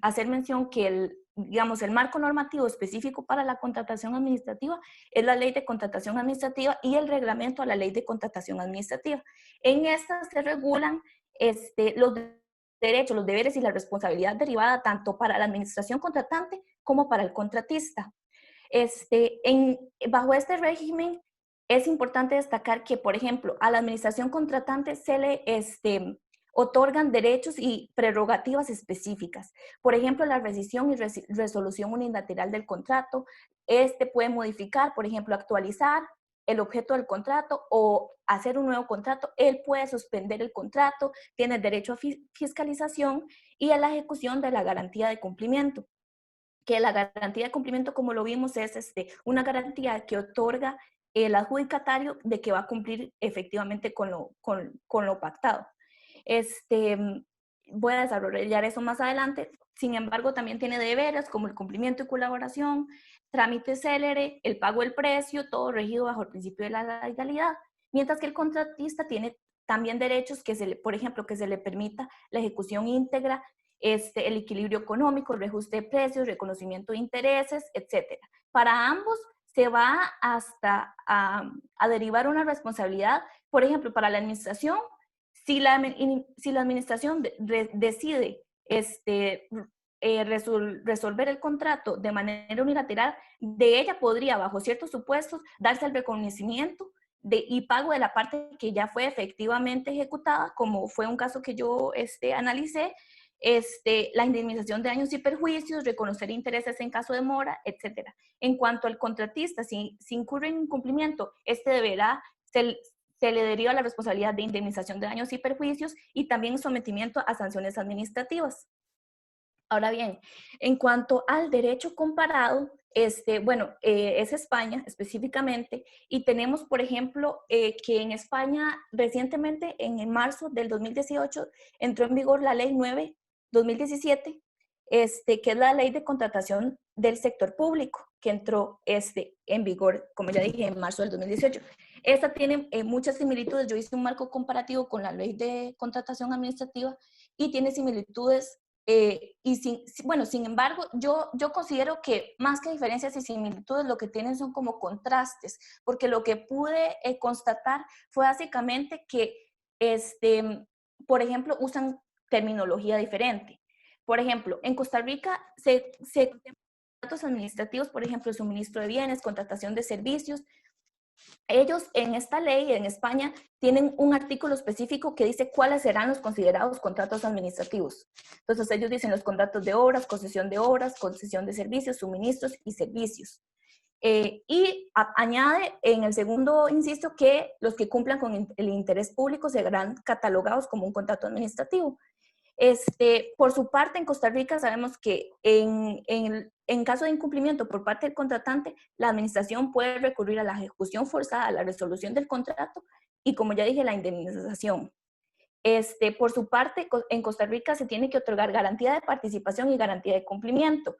hacer mención que el marco normativo específico para la contratación administrativa es la Ley de Contratación Administrativa y el reglamento a la Ley de Contratación Administrativa. En estas se regulan los derechos, los deberes y la responsabilidad derivada tanto para la administración contratante como para el contratista. Bajo este régimen es importante destacar que, por ejemplo, a la administración contratante se le otorgan derechos y prerrogativas específicas. Por ejemplo, la rescisión y resolución unilateral del contrato. Puede modificar, por ejemplo, actualizar el objeto del contrato o hacer un nuevo contrato. Él puede suspender el contrato, tiene derecho a fiscalización y a la ejecución de la garantía de cumplimiento. Que la garantía de cumplimiento, como lo vimos, es una garantía que otorga el adjudicatario de que va a cumplir efectivamente con lo pactado. Voy a desarrollar eso más adelante. Sin embargo, también tiene deberes como el cumplimiento y colaboración, trámite célere, el pago del precio, todo regido bajo el principio de la legalidad. Mientras que el contratista tiene también derechos por ejemplo, que se le permita la ejecución íntegra, el equilibrio económico, el reajuste de precios, reconocimiento de intereses, etc. Para ambos se va hasta a derivar una responsabilidad, por ejemplo, para la administración. Si la administración decide resolver el contrato de manera unilateral, de ella podría, bajo ciertos supuestos, darse el reconocimiento y pago de la parte que ya fue efectivamente ejecutada, como fue un caso que yo analicé, la indemnización de daños y perjuicios, reconocer intereses en caso de mora, etc. En cuanto al contratista, si incurre en incumplimiento, deberá se le deriva la responsabilidad de indemnización de daños y perjuicios y también sometimiento a sanciones administrativas. Ahora bien, en cuanto al derecho comparado, es España específicamente, y tenemos, por ejemplo, que en España recientemente, en marzo del 2018, entró en vigor la Ley 9/2017, que es la Ley de Contratación del Sector Público, que entró en vigor, como ya dije, en marzo del 2018. Esta tiene muchas similitudes. Yo hice un marco comparativo con la Ley de Contratación Administrativa y tiene similitudes. Sin embargo, yo considero que más que diferencias y similitudes, lo que tienen son como contrastes, porque lo que pude constatar fue básicamente que, por ejemplo, usan terminología diferente. Por ejemplo, en Costa Rica se contratos administrativos, por ejemplo, suministro de bienes, contratación de servicios. Ellos en esta ley, en España, tienen un artículo específico que dice cuáles serán los considerados contratos administrativos. Entonces ellos dicen los contratos de obras, concesión de servicios, suministros y servicios. Añade en el segundo inciso que los que cumplan con el interés público serán catalogados como un contrato administrativo. Por su parte, en Costa Rica sabemos que en caso de incumplimiento por parte del contratante, la administración puede recurrir a la ejecución forzada, a la resolución del contrato y, como ya dije, la indemnización. Por su parte, en Costa Rica se tiene que otorgar garantía de participación y garantía de cumplimiento.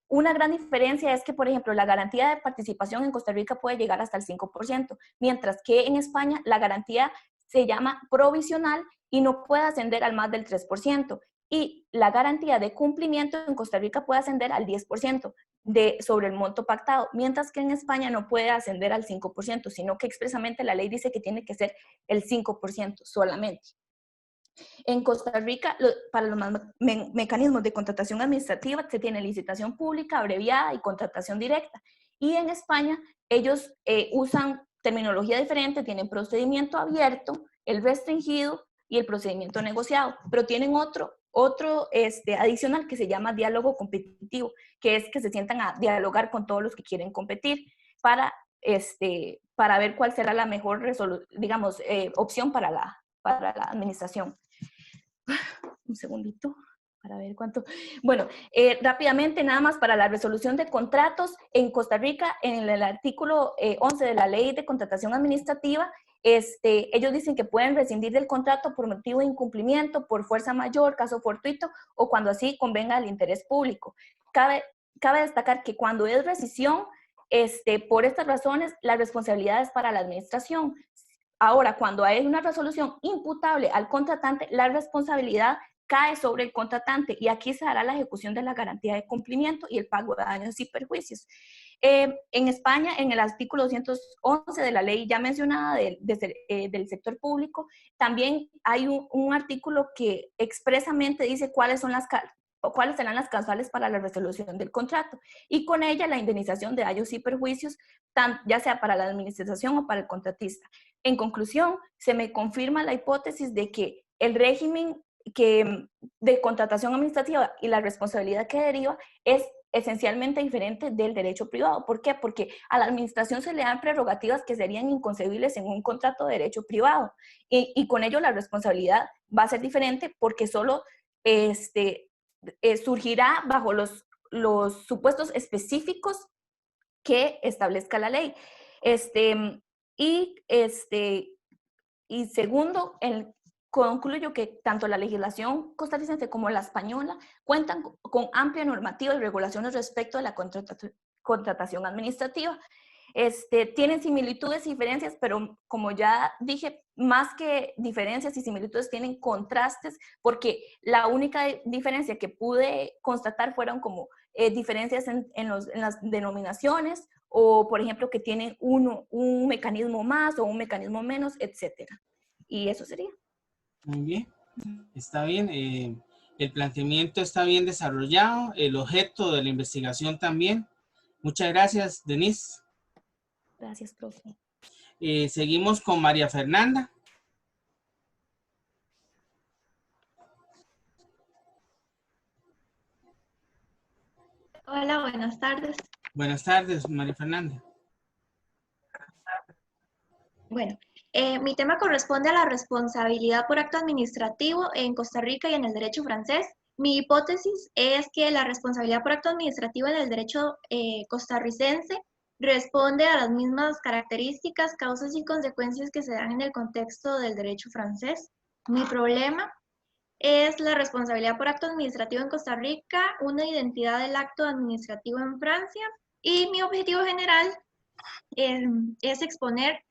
Una gran diferencia es que, por ejemplo, la garantía de participación en Costa Rica puede llegar hasta el 5%, mientras que en España la garantía se llama provisional y no puede ascender al más del 3%. Y la garantía de cumplimiento en Costa Rica puede ascender al 10% sobre el monto pactado, mientras que en España no puede ascender al 5%, sino que expresamente la ley dice que tiene que ser el 5% solamente. En Costa Rica, para los mecanismos de contratación administrativa se tiene licitación pública, abreviada y contratación directa. Y en España ellos usan terminología diferente, tienen procedimiento abierto, el restringido y el procedimiento negociado, pero tienen otro adicional que se llama diálogo competitivo, que es que se sientan a dialogar con todos los que quieren competir para ver cuál será la mejor opción para la administración. Un segundito para ver cuánto. Bueno, rápidamente, nada más para la resolución de contratos en Costa Rica, en el artículo 11 de la Ley de Contratación Administrativa, ellos dicen que pueden rescindir del contrato por motivo de incumplimiento, por fuerza mayor, caso fortuito o cuando así convenga al interés público. Cabe destacar que cuando es rescisión, por estas razones, la responsabilidad es para la administración. Ahora, cuando hay una resolución imputable al contratante, la responsabilidad cae sobre el contratante y aquí se hará la ejecución de la garantía de cumplimiento y el pago de daños y perjuicios. En España, en el artículo 211 de la ley ya mencionada del sector público, también hay un artículo que expresamente dice cuáles serán las causales para la resolución del contrato y con ella la indemnización de daños y perjuicios, ya sea para la administración o para el contratista. En conclusión, se me confirma la hipótesis de que el régimen de contratación administrativa y la responsabilidad que deriva es esencialmente diferente del derecho privado. ¿Por qué? Porque a la administración se le dan prerrogativas que serían inconcebibles en un contrato de derecho privado y con ello la responsabilidad va a ser diferente porque solo surgirá bajo los supuestos específicos que establezca la ley. Y segundo, concluyo que tanto la legislación costarricense como la española cuentan con amplia normativa y regulaciones respecto a la contratación administrativa. Tienen similitudes y diferencias, pero como ya dije, más que diferencias y similitudes tienen contrastes, porque la única diferencia que pude constatar fueron como diferencias en las denominaciones, o por ejemplo que tienen un mecanismo más o un mecanismo menos, etcétera. Y eso sería. Muy bien, está bien. El planteamiento está bien desarrollado, el objeto de la investigación también. Muchas gracias, Denise. Gracias, profe. Seguimos con María Fernanda. Hola, buenas tardes. Buenas tardes, María Fernanda. Bueno, mi tema corresponde a la responsabilidad por acto administrativo en Costa Rica y en el derecho francés. Mi hipótesis es que la responsabilidad por acto administrativo en el derecho costarricense responde a las mismas características, causas y consecuencias que se dan en el contexto del derecho francés. Mi problema es la responsabilidad por acto administrativo en Costa Rica, una identidad del acto administrativo en Francia, y mi objetivo general es exponer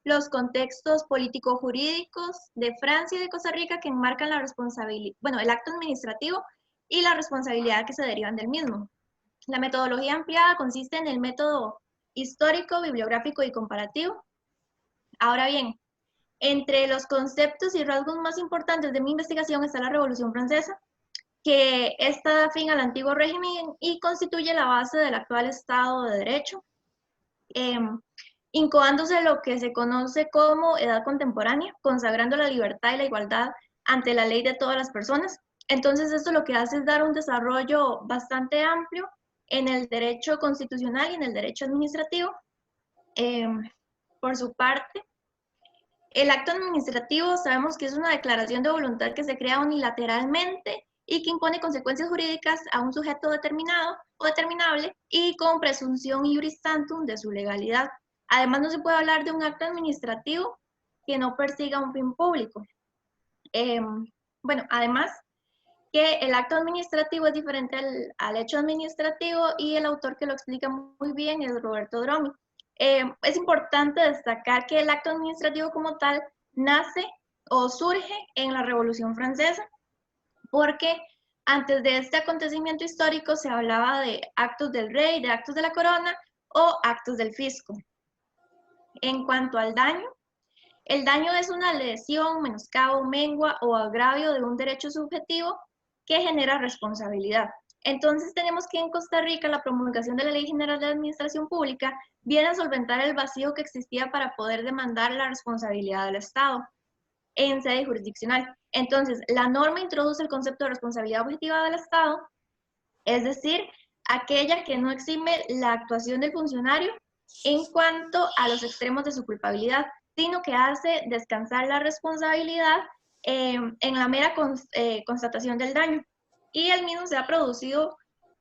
los contextos político-jurídicos de Francia y de Costa Rica que enmarcan la responsabilidad, el acto administrativo y la responsabilidad que se derivan del mismo. La metodología empleada consiste en el método histórico, bibliográfico y comparativo. Ahora bien, entre los conceptos y rasgos más importantes de mi investigación está la Revolución Francesa, que esta da fin al antiguo régimen y constituye la base del actual Estado de Derecho, incoándose lo que se conoce como edad contemporánea, consagrando la libertad y la igualdad ante la ley de todas las personas. Entonces esto lo que hace es dar un desarrollo bastante amplio en el derecho constitucional y en el derecho administrativo. Por su parte, el acto administrativo sabemos que es una declaración de voluntad que se crea unilateralmente y que impone consecuencias jurídicas a un sujeto determinado o determinable y con presunción iuris tantum de su legalidad. Además, no se puede hablar de un acto administrativo que no persiga un fin público. Además, que el acto administrativo es diferente al hecho administrativo y el autor que lo explica muy bien es Roberto Dromi. Es importante destacar que el acto administrativo como tal nace o surge en la Revolución Francesa, porque antes de este acontecimiento histórico se hablaba de actos del rey, de actos de la corona o actos del fisco. En cuanto al daño, El daño es una lesión, menoscabo, mengua o agravio de un derecho subjetivo que genera responsabilidad. Entonces tenemos que en Costa Rica la promulgación de la Ley General de Administración Pública viene a solventar el vacío que existía para poder demandar la responsabilidad del Estado en sede jurisdiccional. Entonces, la norma introduce el concepto de responsabilidad objetiva del Estado, es decir, aquella que no exime la actuación del funcionario en cuanto a los extremos de su culpabilidad, sino que hace descansar la responsabilidad en la mera constatación del daño. Y el mismo se ha producido,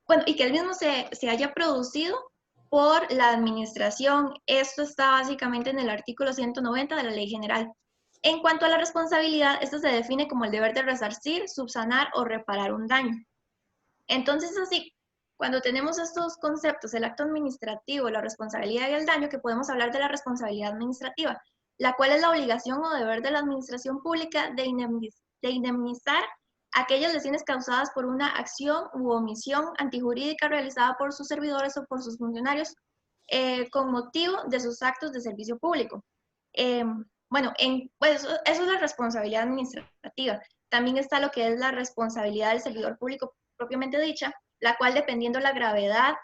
bueno, y que el mismo se haya producido por la administración. Esto está básicamente en el artículo 190 de la Ley General. En cuanto a la responsabilidad, esto se define como el deber de resarcir, subsanar o reparar un daño. Entonces, así, cuando tenemos estos conceptos, el acto administrativo, la responsabilidad y el daño, que podemos hablar de la responsabilidad administrativa, la cual es la obligación o deber de la administración pública de indemnizar aquellas lesiones causadas por una acción u omisión antijurídica realizada por sus servidores o por sus funcionarios con motivo de sus actos de servicio público. Pues eso es la responsabilidad administrativa. También está lo que es la responsabilidad del servidor público propiamente dicha, la cual, dependiendo la gravedad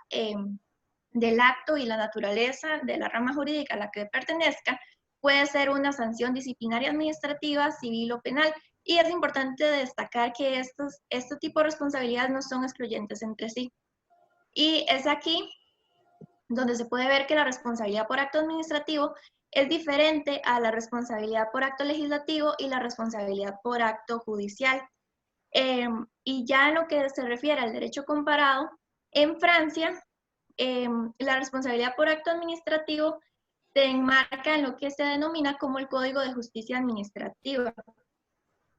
del acto y la naturaleza de la rama jurídica a la que pertenezca, puede ser una sanción disciplinaria administrativa, civil o penal. Y es importante destacar que este tipo de responsabilidades no son excluyentes entre sí. Y es aquí donde se puede ver que la responsabilidad por acto administrativo es diferente a la responsabilidad por acto legislativo y la responsabilidad por acto judicial. Y ya en lo que se refiere al derecho comparado, en Francia, la responsabilidad por acto administrativo se enmarca en lo que se denomina como el Código de Justicia Administrativa.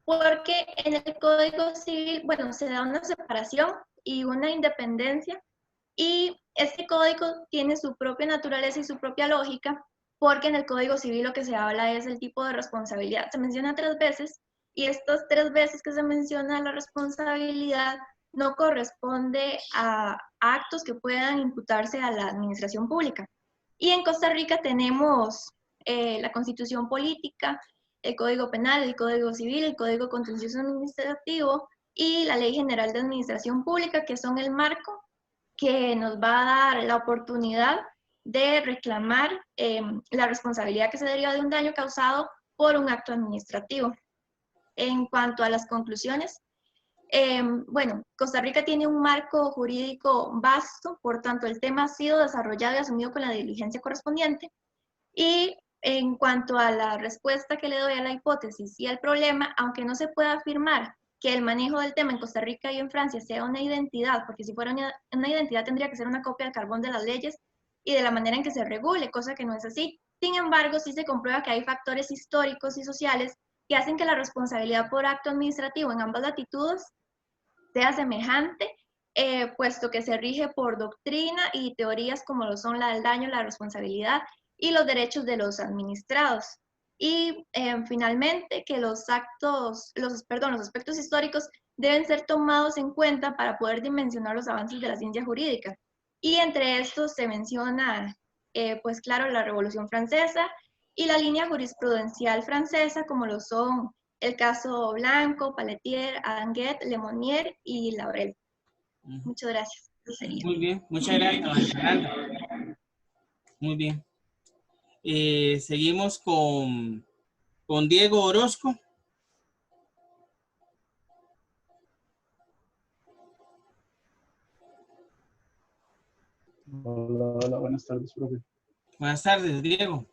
Porque en el Código Civil, bueno, se da una separación y una independencia, y este código tiene su propia naturaleza y su propia lógica, porque en el Código Civil lo que se habla es el tipo de responsabilidad. Se menciona 3 veces, y estas 3 veces que se menciona la responsabilidad no corresponde a actos que puedan imputarse a la administración pública. Y en Costa Rica tenemos la Constitución Política, el Código Penal, el Código Civil, el Código Contencioso Administrativo y la Ley General de Administración Pública, que son el marco que nos va a dar la oportunidad de reclamar la responsabilidad que se deriva de un daño causado por un acto administrativo. En cuanto a las conclusiones, bueno, Costa Rica tiene un marco jurídico vasto, por tanto el tema ha sido desarrollado y asumido con la diligencia correspondiente. Y en cuanto a la respuesta que le doy a la hipótesis y al problema, aunque no se pueda afirmar que el manejo del tema en Costa Rica y en Francia sea una identidad, porque si fuera una identidad tendría que ser una copia al carbón de las leyes y de la manera en que se regule, cosa que no es así. Sin embargo, sí se comprueba que hay factores históricos y sociales que hacen que la responsabilidad por acto administrativo en ambas latitudes sea semejante, puesto que se rige por doctrina y teorías como lo son la del daño, la responsabilidad y los derechos de los administrados. Y finalmente, que los aspectos históricos deben ser tomados en cuenta para poder dimensionar los avances de la ciencia jurídica. Y entre estos se menciona, pues claro, la Revolución Francesa y la línea jurisprudencial francesa, como lo son el caso Blanco, Pelletier, Adanguet, Lemonnier y Laurel. Muchas gracias. Eso sería. Muy bien, muchas gracias, Fernanda. Muy bien. Seguimos con Diego Orozco. Hola, buenas tardes, profe. Buenas tardes, Diego.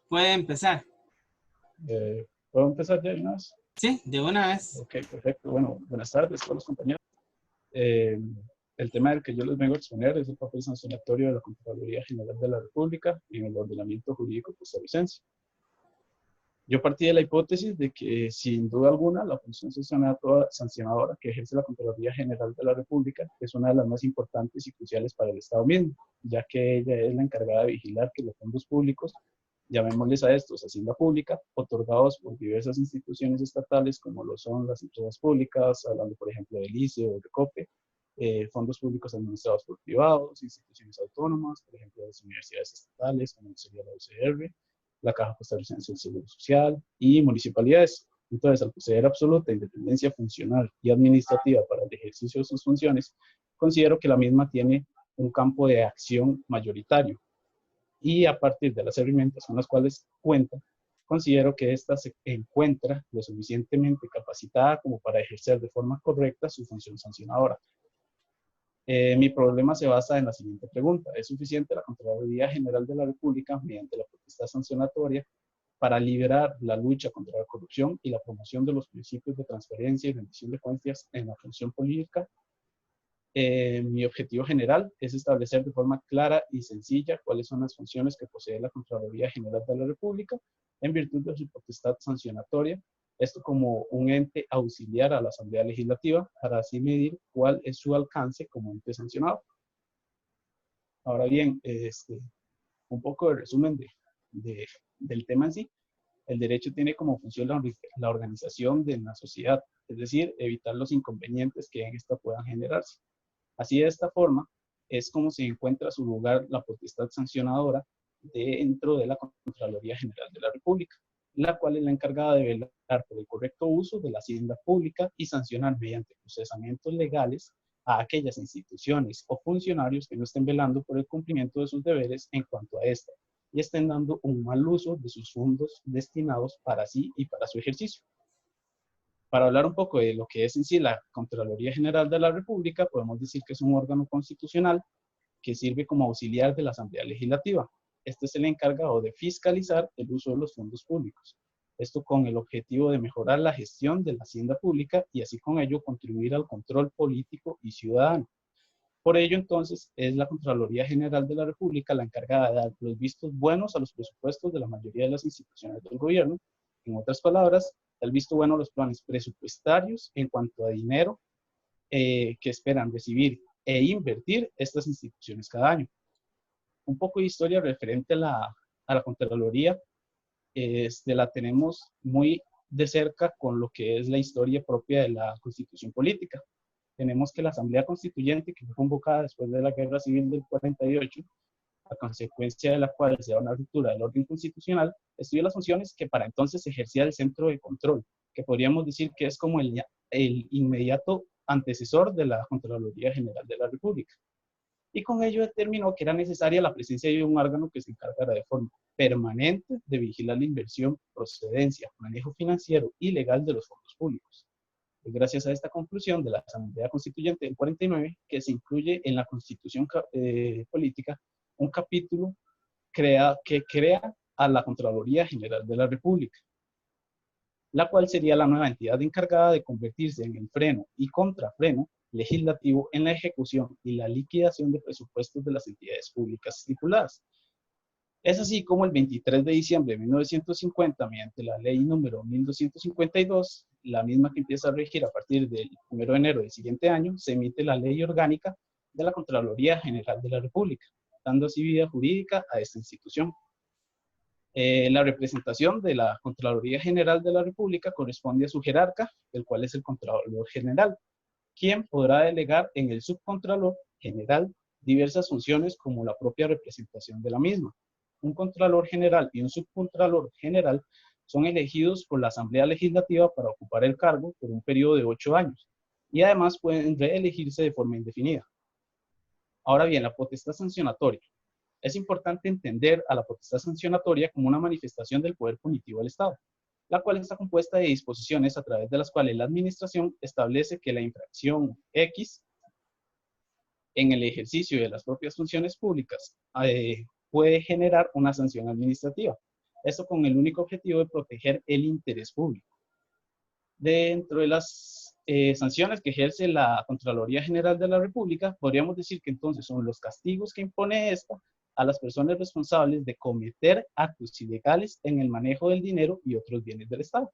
¿Puede empezar? ¿Puedo empezar ya de una vez? Sí, de una vez. Ok, perfecto. Bueno, buenas tardes a todos los compañeros. El tema del que yo les vengo a exponer es el papel sancionatorio de la Contraloría General de la República en el ordenamiento jurídico costarricense. Yo partí de la hipótesis de que, sin duda alguna, la función sancionadora que ejerce la Contraloría General de la República es una de las más importantes y cruciales para el Estado mismo, ya que ella es la encargada de vigilar que los fondos públicos, llamémosles a estos hacienda pública, otorgados por diversas instituciones estatales, como lo son las empresas públicas, hablando por ejemplo del ICE o de COPE, fondos públicos administrados por privados, instituciones autónomas, por ejemplo las universidades estatales, como sería la UCR, la Caja Costarricense del Seguro Social y municipalidades. Entonces, al poseer absoluta independencia funcional y administrativa para el ejercicio de sus funciones, considero que la misma tiene un campo de acción mayoritario. Y a partir de las herramientas con las cuales cuenta, considero que ésta se encuentra lo suficientemente capacitada como para ejercer de forma correcta su función sancionadora. Mi problema se basa en la siguiente pregunta. ¿Es suficiente la Contraloría General de la República, mediante la potestad sancionatoria, para liberar la lucha contra la corrupción y la promoción de los principios de transparencia y rendición de cuentas en la función política? Mi objetivo general es establecer de forma clara y sencilla cuáles son las funciones que posee la Contraloría General de la República en virtud de su potestad sancionatoria, esto como un ente auxiliar a la Asamblea Legislativa, para así medir cuál es su alcance como ente sancionado. Ahora bien, un poco de resumen del tema en sí. El derecho tiene como función la organización de la sociedad, es decir, evitar los inconvenientes que en esta puedan generarse. Así, de esta forma, es como se encuentra su lugar la potestad sancionadora dentro de la Contraloría General de la República, la cual es la encargada de velar por el correcto uso de la hacienda pública y sancionar mediante procesamientos legales a aquellas instituciones o funcionarios que no estén velando por el cumplimiento de sus deberes en cuanto a esta, y estén dando un mal uso de sus fondos destinados para sí y para su ejercicio. Para hablar un poco de lo que es en sí la Contraloría General de la República, podemos decir que es un órgano constitucional que sirve como auxiliar de la Asamblea Legislativa. Este es el encargado de fiscalizar el uso de los fondos públicos. Esto con el objetivo de mejorar la gestión de la hacienda pública y así con ello contribuir al control político y ciudadano. Por ello, entonces, es la Contraloría General de la República la encargada de dar los vistos buenos a los presupuestos de la mayoría de las instituciones del gobierno. En otras palabras, el visto bueno a los planes presupuestarios en cuanto a dinero que esperan recibir e invertir estas instituciones cada año. Un poco de historia referente a la Contraloría, la tenemos muy de cerca con lo que es la historia propia de la Constitución Política. Tenemos que la Asamblea Constituyente, que fue convocada después de la Guerra Civil del 48, a consecuencia de la cual se da una ruptura del orden constitucional, estudió las funciones que para entonces ejercía el centro de control, que podríamos decir que es como el inmediato antecesor de la Contraloría General de la República. Y con ello determinó que era necesaria la presencia de un órgano que se encargara de forma permanente de vigilar la inversión, procedencia, manejo financiero y legal de los fondos públicos. Es gracias a esta conclusión de la Asamblea Constituyente del 49 que se incluye en la Constitución Política un capítulo que crea a la Contraloría General de la República, la cual sería la nueva entidad encargada de convertirse en el freno y contrafreno legislativo en la ejecución y la liquidación de presupuestos de las entidades públicas estipuladas. Es así como el 23 de diciembre de 1950, mediante la ley número 1252, la misma que empieza a regir a partir del 1 de enero del siguiente año, se emite la Ley Orgánica de la Contraloría General de la República, dando así vida jurídica a esta institución. La representación de la Contraloría General de la República corresponde a su jerarca, el cual es el Contralor General, quien podrá delegar en el Subcontralor General diversas funciones como la propia representación de la misma. Un Contralor General y un Subcontralor General son elegidos por la Asamblea Legislativa para ocupar el cargo por un periodo de 8 años y además pueden reelegirse de forma indefinida. Ahora bien, la potestad sancionatoria. Es importante entender a la potestad sancionatoria como una manifestación del poder punitivo del Estado, la cual está compuesta de disposiciones a través de las cuales la administración establece que la infracción X en el ejercicio de las propias funciones públicas puede generar una sanción administrativa. Esto con el único objetivo de proteger el interés público. Dentro de las sanciones que ejerce la Contraloría General de la República, podríamos decir que entonces son los castigos que impone esta a las personas responsables de cometer actos ilegales en el manejo del dinero y otros bienes del Estado.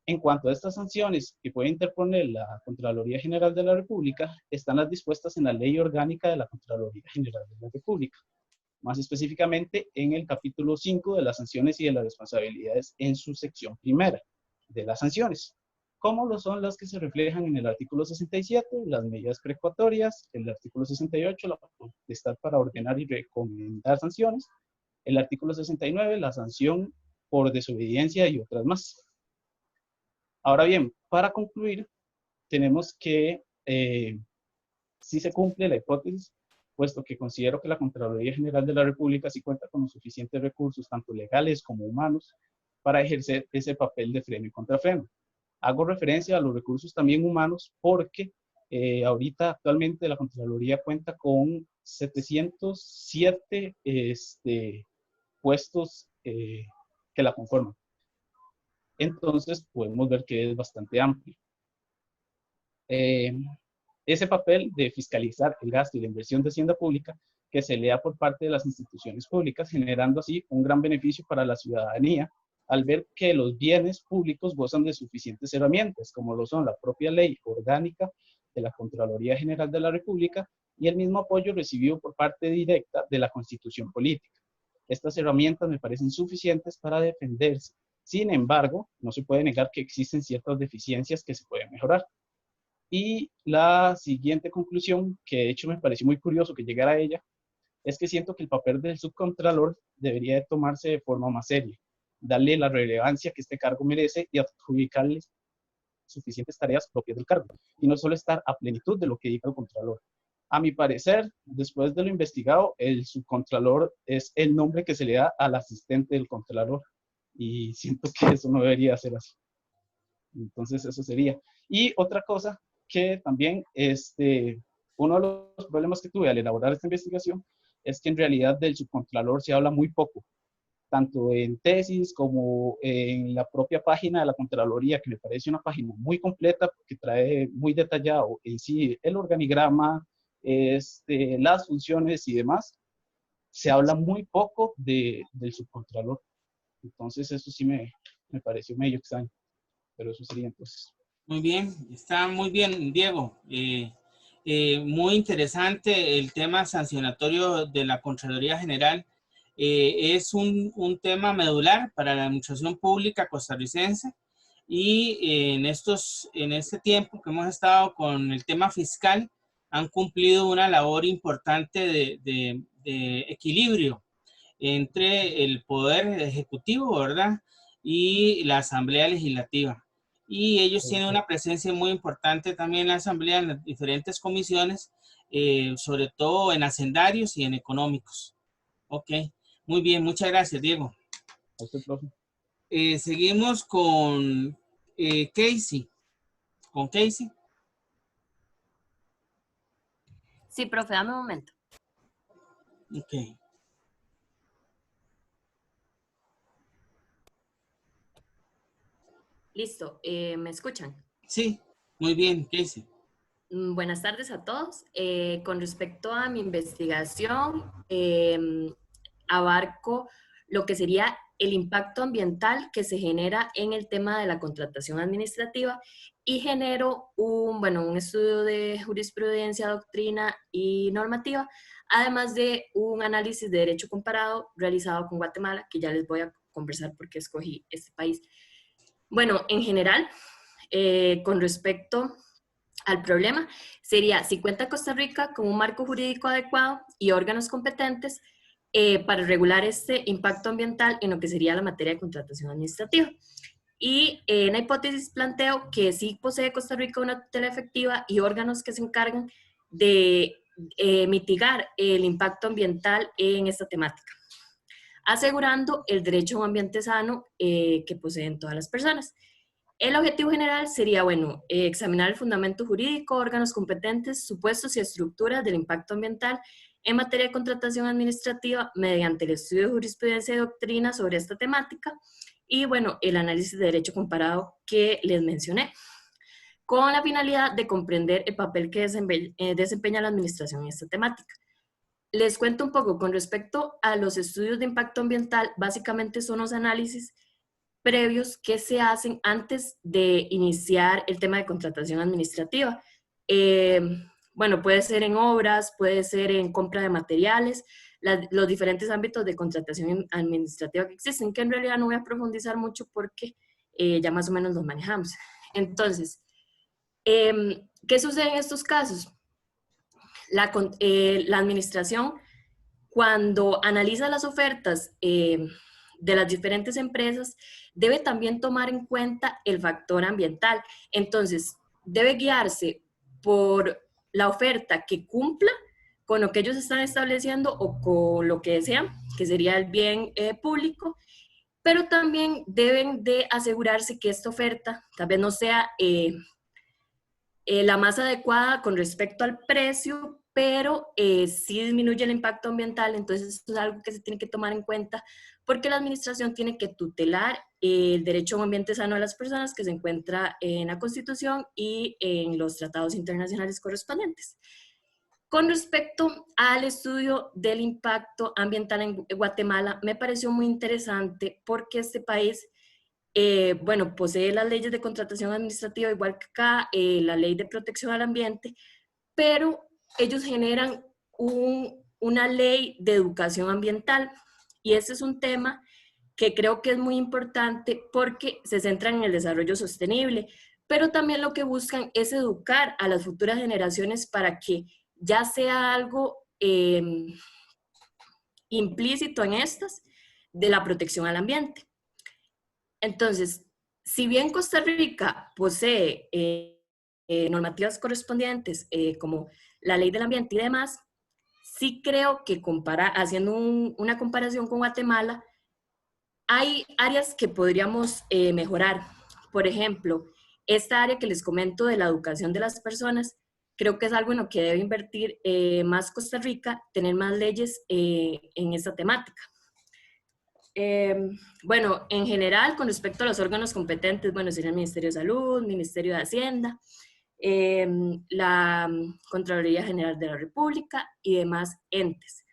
En cuanto a estas sanciones que puede interponer la Contraloría General de la República, están las dispuestas en la Ley Orgánica de la Contraloría General de la República, más específicamente en el capítulo 5 de las sanciones y de las responsabilidades en su sección primera de las sanciones, como lo son las que se reflejan en el artículo 67, las medidas precautorias, el artículo 68, la potestad para ordenar y recomendar sanciones, El artículo 69, la sanción por desobediencia y otras más. Ahora bien, para concluir, tenemos que sí se cumple la hipótesis, puesto que considero que la Contraloría General de la República sí cuenta con los suficientes recursos, tanto legales como humanos, para ejercer ese papel de freno y contrafreno. Hago referencia a los recursos también humanos porque ahorita actualmente la Contraloría cuenta con 707 puestos que la conforman. Entonces podemos ver que es bastante amplio. Ese papel de fiscalizar el gasto y la inversión de hacienda pública que se le da por parte de las instituciones públicas, generando así un gran beneficio para la ciudadanía al ver que los bienes públicos gozan de suficientes herramientas, como lo son la propia ley orgánica de la Contraloría General de la República y el mismo apoyo recibido por parte directa de la Constitución Política. Estas herramientas me parecen suficientes para defenderse. Sin embargo, no se puede negar que existen ciertas deficiencias que se pueden mejorar. Y la siguiente conclusión, que de hecho me pareció muy curioso que llegara a ella, es que siento que el papel del subcontralor debería de tomarse de forma más seria, darle la relevancia que este cargo merece y adjudicarle suficientes tareas propias del cargo, y no solo estar a plenitud de lo que diga el contralor. A mi parecer, después de lo investigado, el subcontralor es el nombre que se le da al asistente del contralor, y siento que eso no debería ser así. Entonces eso sería. Y otra cosa que también, uno de los problemas que tuve al elaborar esta investigación es que en realidad del subcontralor se habla muy poco, tanto en tesis como en la propia página de la Contraloría, que me parece una página muy completa porque trae muy detallado en sí el organigrama, las funciones y demás. Se habla muy poco del subcontralor. Entonces eso sí me pareció medio extraño, pero eso sería entonces. Muy bien, está muy bien, Diego. Muy interesante el tema sancionatorio de la Contraloría General. Es un tema medular para la administración pública costarricense y en este tiempo que hemos estado con el tema fiscal han cumplido una labor importante de equilibrio entre el poder ejecutivo, ¿verdad? Y la Asamblea Legislativa. Y ellos tienen una presencia muy importante también en la Asamblea, en las diferentes comisiones, sobre todo en hacendarios y en económicos. Ok, muy bien, muchas gracias, Diego. A usted, profe. Seguimos con Casey. ¿Con Casey? Sí, profe, dame un momento. Ok. Listo, ¿me escuchan? Sí, muy bien, Casey. Buenas tardes a todos. Con respecto a mi investigación, abarco lo que sería el impacto ambiental que se genera en el tema de la contratación administrativa y genero un estudio de jurisprudencia, doctrina y normativa, además de un análisis de derecho comparado realizado con Guatemala, que ya les voy a conversar por qué escogí este país. Bueno, en general, con respecto al problema, sería si cuenta Costa Rica con un marco jurídico adecuado y órganos competentes para regular este impacto ambiental en lo que sería la materia de contratación administrativa. Y en la hipótesis planteo que sí posee Costa Rica una tutela efectiva y órganos que se encargan de mitigar el impacto ambiental en esta temática, asegurando el derecho a un ambiente sano que poseen todas las personas. El objetivo general sería, examinar el fundamento jurídico, órganos competentes, supuestos y estructuras del impacto ambiental en materia de contratación administrativa mediante el estudio de jurisprudencia y doctrina sobre esta temática y, el análisis de derecho comparado que les mencioné, con la finalidad de comprender el papel que desempeña la administración en esta temática. Les cuento un poco con respecto a los estudios de impacto ambiental. Básicamente son los análisis previos que se hacen antes de iniciar el tema de contratación administrativa. Puede ser en obras, puede ser en compra de materiales, los diferentes ámbitos de contratación administrativa que existen, que en realidad no voy a profundizar mucho porque ya más o menos los manejamos. Entonces, ¿qué sucede en estos casos? La administración, cuando analiza las ofertas de las diferentes empresas, debe también tomar en cuenta el factor ambiental. Entonces, debe guiarse por la oferta que cumpla con lo que ellos están estableciendo o con lo que desean, que sería el bien público, pero también deben de asegurarse que esta oferta tal vez no sea la más adecuada con respecto al precio, pero sí disminuye el impacto ambiental. Entonces esto es algo que se tiene que tomar en cuenta porque la administración tiene que tutelar el derecho a un ambiente sano de las personas que se encuentra en la Constitución y en los tratados internacionales correspondientes. Con respecto al estudio del impacto ambiental en Guatemala, me pareció muy interesante porque este país, bueno, posee las leyes de contratación administrativa igual que acá, la ley de protección al ambiente, pero ellos generan una ley de educación ambiental y este es un tema que creo que es muy importante porque se centran en el desarrollo sostenible, pero también lo que buscan es educar a las futuras generaciones para que ya sea algo implícito en estas de la protección al ambiente. Entonces, si bien Costa Rica posee normativas correspondientes como la ley del ambiente y demás, sí creo que haciendo una comparación con Guatemala, hay áreas que podríamos mejorar. Por ejemplo, esta área que les comento de la educación de las personas, creo que es algo en lo que debe invertir más Costa Rica, tener más leyes en esta temática. Bueno, en general, con respecto a los órganos competentes, bueno, sería el Ministerio de Salud, Ministerio de Hacienda, la Contraloría General de la República y demás entes.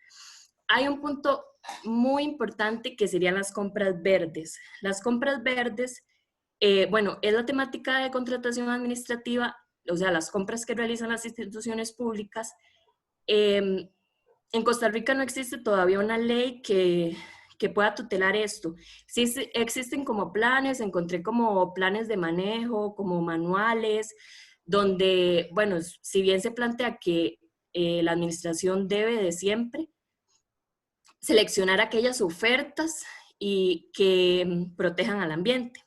Hay un punto muy importante que serían las compras verdes. Las compras verdes, bueno, es la temática de contratación administrativa, o sea, las compras que realizan las instituciones públicas. En Costa Rica no existe todavía una ley que pueda tutelar esto. Sí existen como planes, encontré como planes de manejo, como manuales, donde, bueno, si bien se plantea que la administración debe de siempre seleccionar aquellas ofertas y que protejan al ambiente.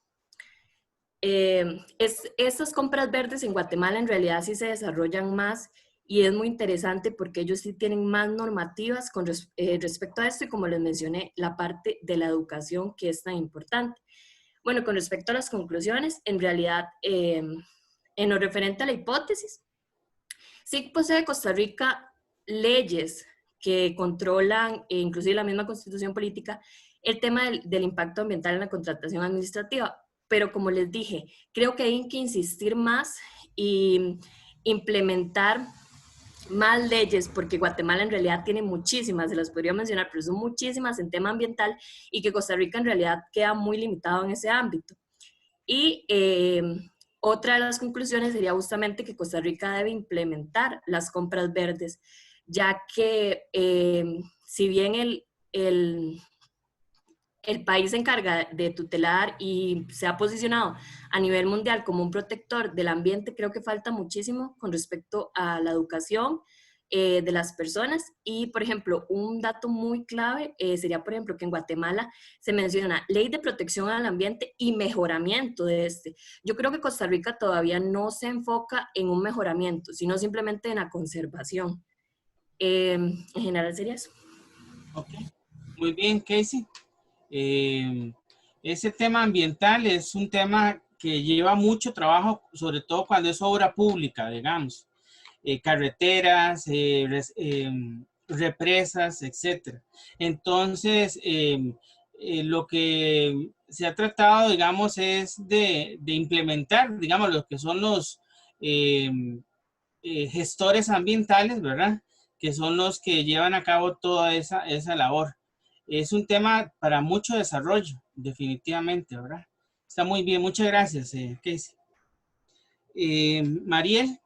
Estas compras verdes en Guatemala en realidad sí se desarrollan más y es muy interesante porque ellos sí tienen más normativas con respecto a esto y como les mencioné, la parte de la educación que es tan importante. Bueno, con respecto a las conclusiones, en realidad, en lo referente a la hipótesis, sí posee Costa Rica leyes que controlan, inclusive la misma constitución política, el tema del impacto ambiental en la contratación administrativa. Pero como les dije, creo que hay que insistir más y implementar más leyes, porque Guatemala en realidad tiene muchísimas, se las podría mencionar, pero son muchísimas en tema ambiental y que Costa Rica en realidad queda muy limitado en ese ámbito. Y otra de las conclusiones sería justamente que Costa Rica debe implementar las compras verdes, ya que si bien el país se encarga de tutelar y se ha posicionado a nivel mundial como un protector del ambiente, creo que falta muchísimo con respecto a la educación de las personas. Y, por ejemplo, un dato muy clave sería, por ejemplo, que en Guatemala se menciona ley de protección al ambiente y mejoramiento de este. Yo creo que Costa Rica todavía no se enfoca en un mejoramiento, sino simplemente en la conservación. En general sería eso. Ok, muy bien, Casey. Ese tema ambiental es un tema que lleva mucho trabajo, sobre todo cuando es obra pública, digamos, carreteras, represas, etc. Entonces, lo que se ha tratado, digamos, es de implementar, digamos, lo que son los gestores ambientales, ¿verdad? Que son los que llevan a cabo toda esa labor. Es un tema para mucho desarrollo, definitivamente, ¿verdad? Está muy bien, muchas gracias, Casey. Mariel.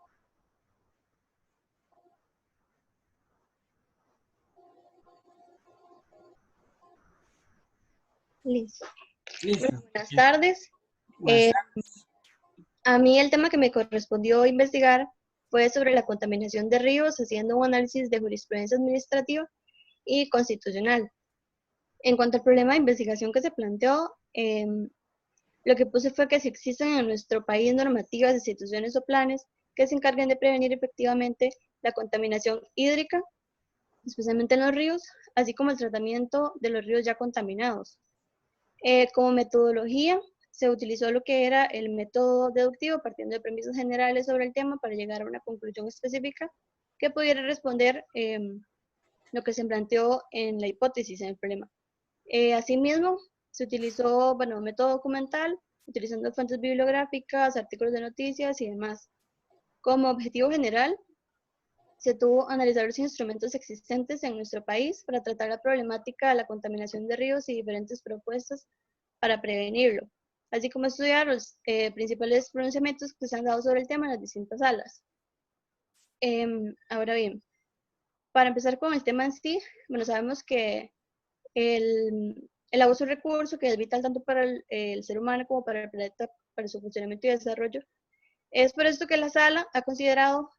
Listo. Listo. Buenas tardes. A mí el tema que me correspondió investigar fue sobre la contaminación de ríos, haciendo un análisis de jurisprudencia administrativa y constitucional. En cuanto al problema de investigación que se planteó, lo que puse fue que si existen en nuestro país normativas, instituciones o planes que se encarguen de prevenir efectivamente la contaminación hídrica, especialmente en los ríos, así como el tratamiento de los ríos ya contaminados. Como metodología, se utilizó lo que era el método deductivo, partiendo de premisas generales sobre el tema para llegar a una conclusión específica que pudiera responder lo que se planteó en la hipótesis, en el problema. Asimismo, se utilizó, bueno, método documental, utilizando fuentes bibliográficas, artículos de noticias y demás. Como objetivo general, se tuvo analizar los instrumentos existentes en nuestro país para tratar la problemática de la contaminación de ríos y diferentes propuestas para prevenirlo, así como estudiar los principales pronunciamientos que se han dado sobre el tema en las distintas salas. Ahora bien, para empezar con el tema en sí, bueno, sabemos que el agua es un recurso que es vital tanto para el ser humano como para el planeta, para su funcionamiento y desarrollo. Es por esto que la sala ha considerado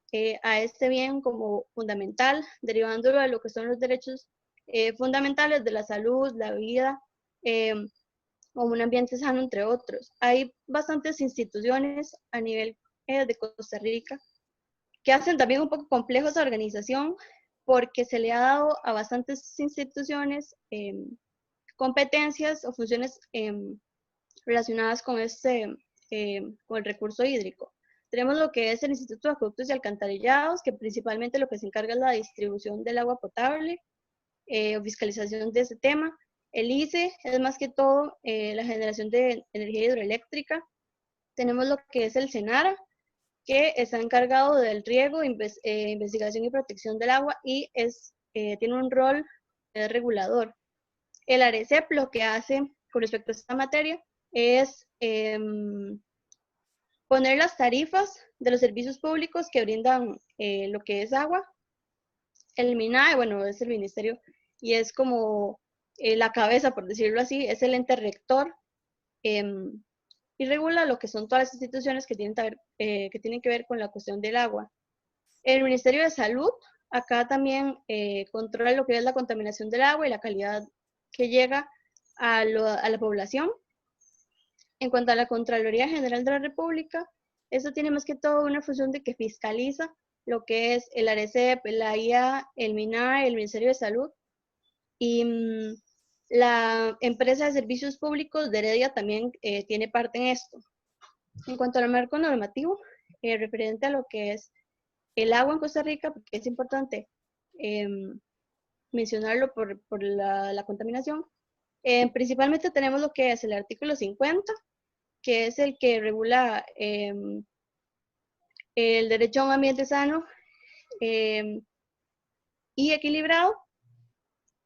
a este bien como fundamental, derivándolo de lo que son los derechos fundamentales de la salud, la vida, como un ambiente sano, entre otros. Hay bastantes instituciones a nivel de Costa Rica que hacen también un poco complejo esa organización, porque se le ha dado a bastantes instituciones competencias o funciones relacionadas con con el recurso hídrico. Tenemos lo que es el Instituto de Acueductos y Alcantarillados, que principalmente lo que se encarga es la distribución del agua potable o fiscalización de ese tema. El ICE es más que todo la generación de energía hidroeléctrica. Tenemos lo que es el SENARA, que está encargado del riego, investigación y protección del agua y tiene un rol regulador. El ARECEP lo que hace con respecto a esta materia es poner las tarifas de los servicios públicos que brindan lo que es agua. El MINAE, bueno, es el ministerio y es como la cabeza, por decirlo así, es el ente rector y regula lo que son todas las instituciones que tienen que ver con la cuestión del agua. El Ministerio de Salud, acá también controla lo que es la contaminación del agua y la calidad que llega a la población. En cuanto a la Contraloría General de la República, esto tiene más que todo una función de que fiscaliza lo que es el ARECEP, la IA, el MINAE, el Ministerio de Salud. Y la empresa de servicios públicos de Heredia también tiene parte en esto. En cuanto al marco normativo, referente a lo que es el agua en Costa Rica, porque es importante mencionarlo por la contaminación, principalmente tenemos lo que es el artículo 50, que es el que regula el derecho a un ambiente sano y equilibrado.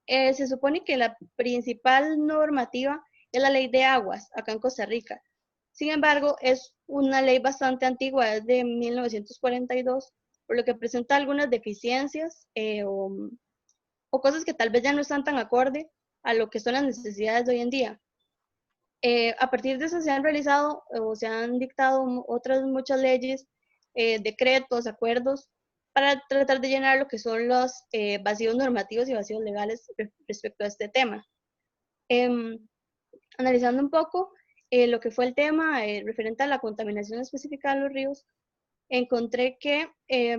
Se supone que la principal normativa es la ley de aguas acá en Costa Rica. Sin embargo, es una ley bastante antigua, es de 1942, por lo que presenta algunas deficiencias o cosas que tal vez ya no están tan acorde a lo que son las necesidades de hoy en día. A partir de eso se han realizado o se han dictado otras muchas leyes, decretos, acuerdos, para tratar de llenar lo que son los vacíos normativos y vacíos legales respecto a este tema. Analizando un poco lo que fue el tema referente a la contaminación específica de los ríos, encontré que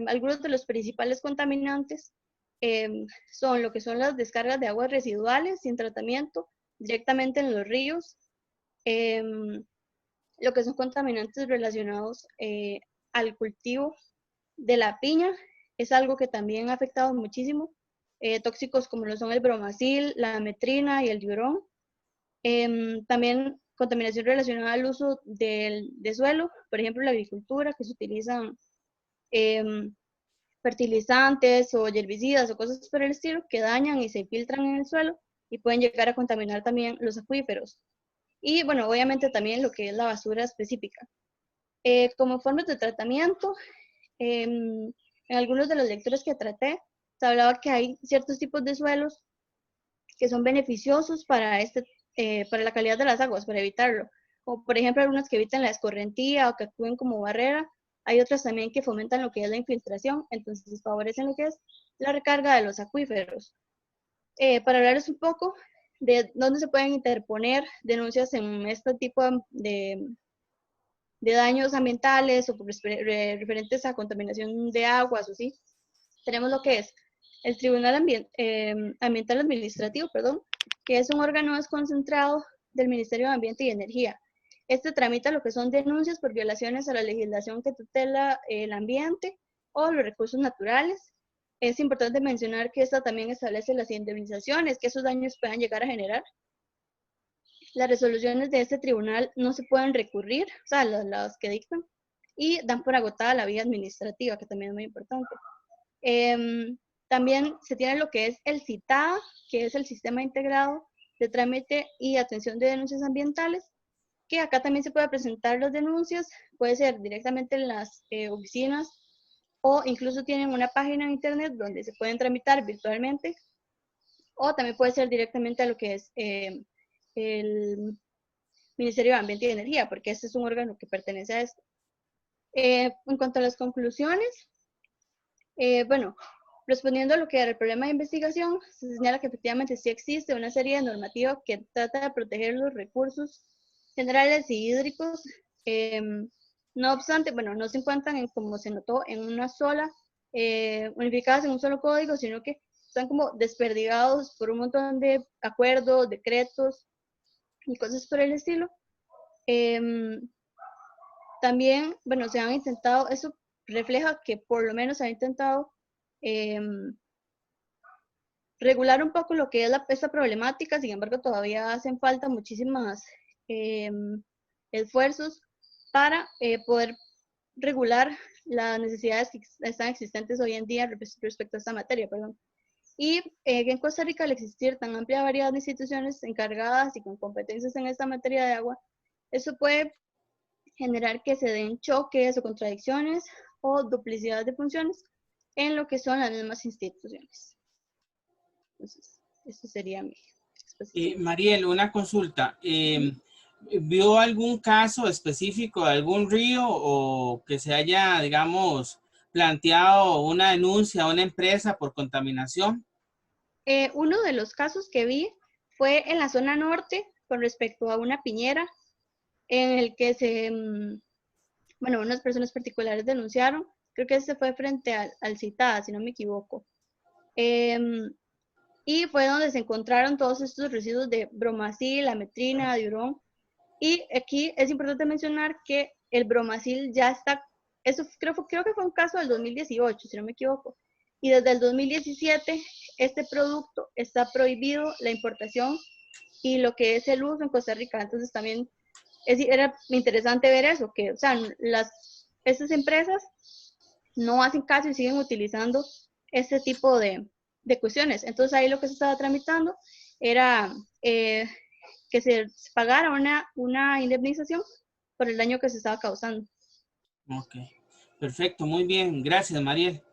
algunos de los principales contaminantes son lo que son las descargas de aguas residuales sin tratamiento directamente en los ríos, lo que son contaminantes relacionados al cultivo de la piña, es algo que también ha afectado muchísimo, tóxicos como lo son el bromacil, la metrina y el diurón. También contaminación relacionada al uso de suelo, por ejemplo la agricultura, que se utilizan fertilizantes o herbicidas o cosas por el estilo que dañan y se infiltran en el suelo y pueden llegar a contaminar también los acuíferos. Y bueno, obviamente también lo que es la basura específica. Como formas de tratamiento, en algunos de los lectores que traté, se hablaba que hay ciertos tipos de suelos que son beneficiosos para la calidad de las aguas, para evitarlo. Como por ejemplo algunas que evitan la escorrentía o que actúen como barrera. Hay otras también que fomentan lo que es la infiltración, entonces favorecen lo que es la recarga de los acuíferos. para hablarles un poco de dónde se pueden interponer denuncias en este tipo de daños ambientales o referentes a contaminación de aguas o sí. Tenemos lo que es el Tribunal Ambiental Administrativo, perdón, que es un órgano desconcentrado del Ministerio de Ambiente y Energía. Este tramita lo que son denuncias por violaciones a la legislación que tutela el ambiente o los recursos naturales. Es importante mencionar que esta también establece las indemnizaciones que esos daños puedan llegar a generar. Las resoluciones de este tribunal no se pueden recurrir, o sea, las que dictan, y dan por agotada la vía administrativa, que también es muy importante. También se tiene lo que es el CITADA, que es el Sistema Integrado de Trámite y Atención de Denuncias Ambientales, que acá también se puede presentar las denuncias, puede ser directamente en las oficinas, o incluso tienen una página en internet donde se pueden tramitar virtualmente, o también puede ser directamente a lo que es el Ministerio de Ambiente y Energía, porque este es un órgano que pertenece a esto. En cuanto a las conclusiones, bueno, respondiendo a lo que era el problema de investigación, se señala que efectivamente sí existe una serie de normativas que trata de proteger los recursos generales y hídricos. No obstante, bueno, no se encuentran, como se notó, en una sola, unificadas en un solo código, sino que están como desperdigados por un montón de acuerdos, decretos y cosas por el estilo. También, bueno, se han intentado, eso refleja que por lo menos se ha intentado regular un poco lo que es esta problemática, sin embargo todavía hacen falta muchísimos esfuerzos para poder regular las necesidades que están existentes hoy en día respecto a esta materia, perdón. Y en Costa Rica, al existir tan amplia variedad de instituciones encargadas y con competencias en esta materia de agua, eso puede generar que se den choques o contradicciones o duplicidad de funciones en lo que son las mismas instituciones. Entonces, eso sería mi exposición. Mariel, una consulta. ¿Vio algún caso específico de algún río o que se haya, digamos, planteado una denuncia a una empresa por contaminación? Uno de los casos que vi fue en la zona norte con respecto a una piñera en el que bueno, unas personas particulares denunciaron, creo que este fue frente al CITADA, si no me equivoco. Y fue donde se encontraron todos estos residuos de bromacil, ametrina, diurón. Y aquí es importante mencionar que el bromacil ya está, eso creo que fue un caso del 2018, si no me equivoco. Y desde el 2017, este producto está prohibido la importación y lo que es el uso en Costa Rica. Entonces también era interesante ver eso, que o sea, estas empresas no hacen caso y siguen utilizando este tipo de cuestiones. Entonces ahí lo que se estaba tramitando era que se pagara una indemnización por el daño que se estaba causando. Ok, perfecto, muy bien. Gracias, Mariel.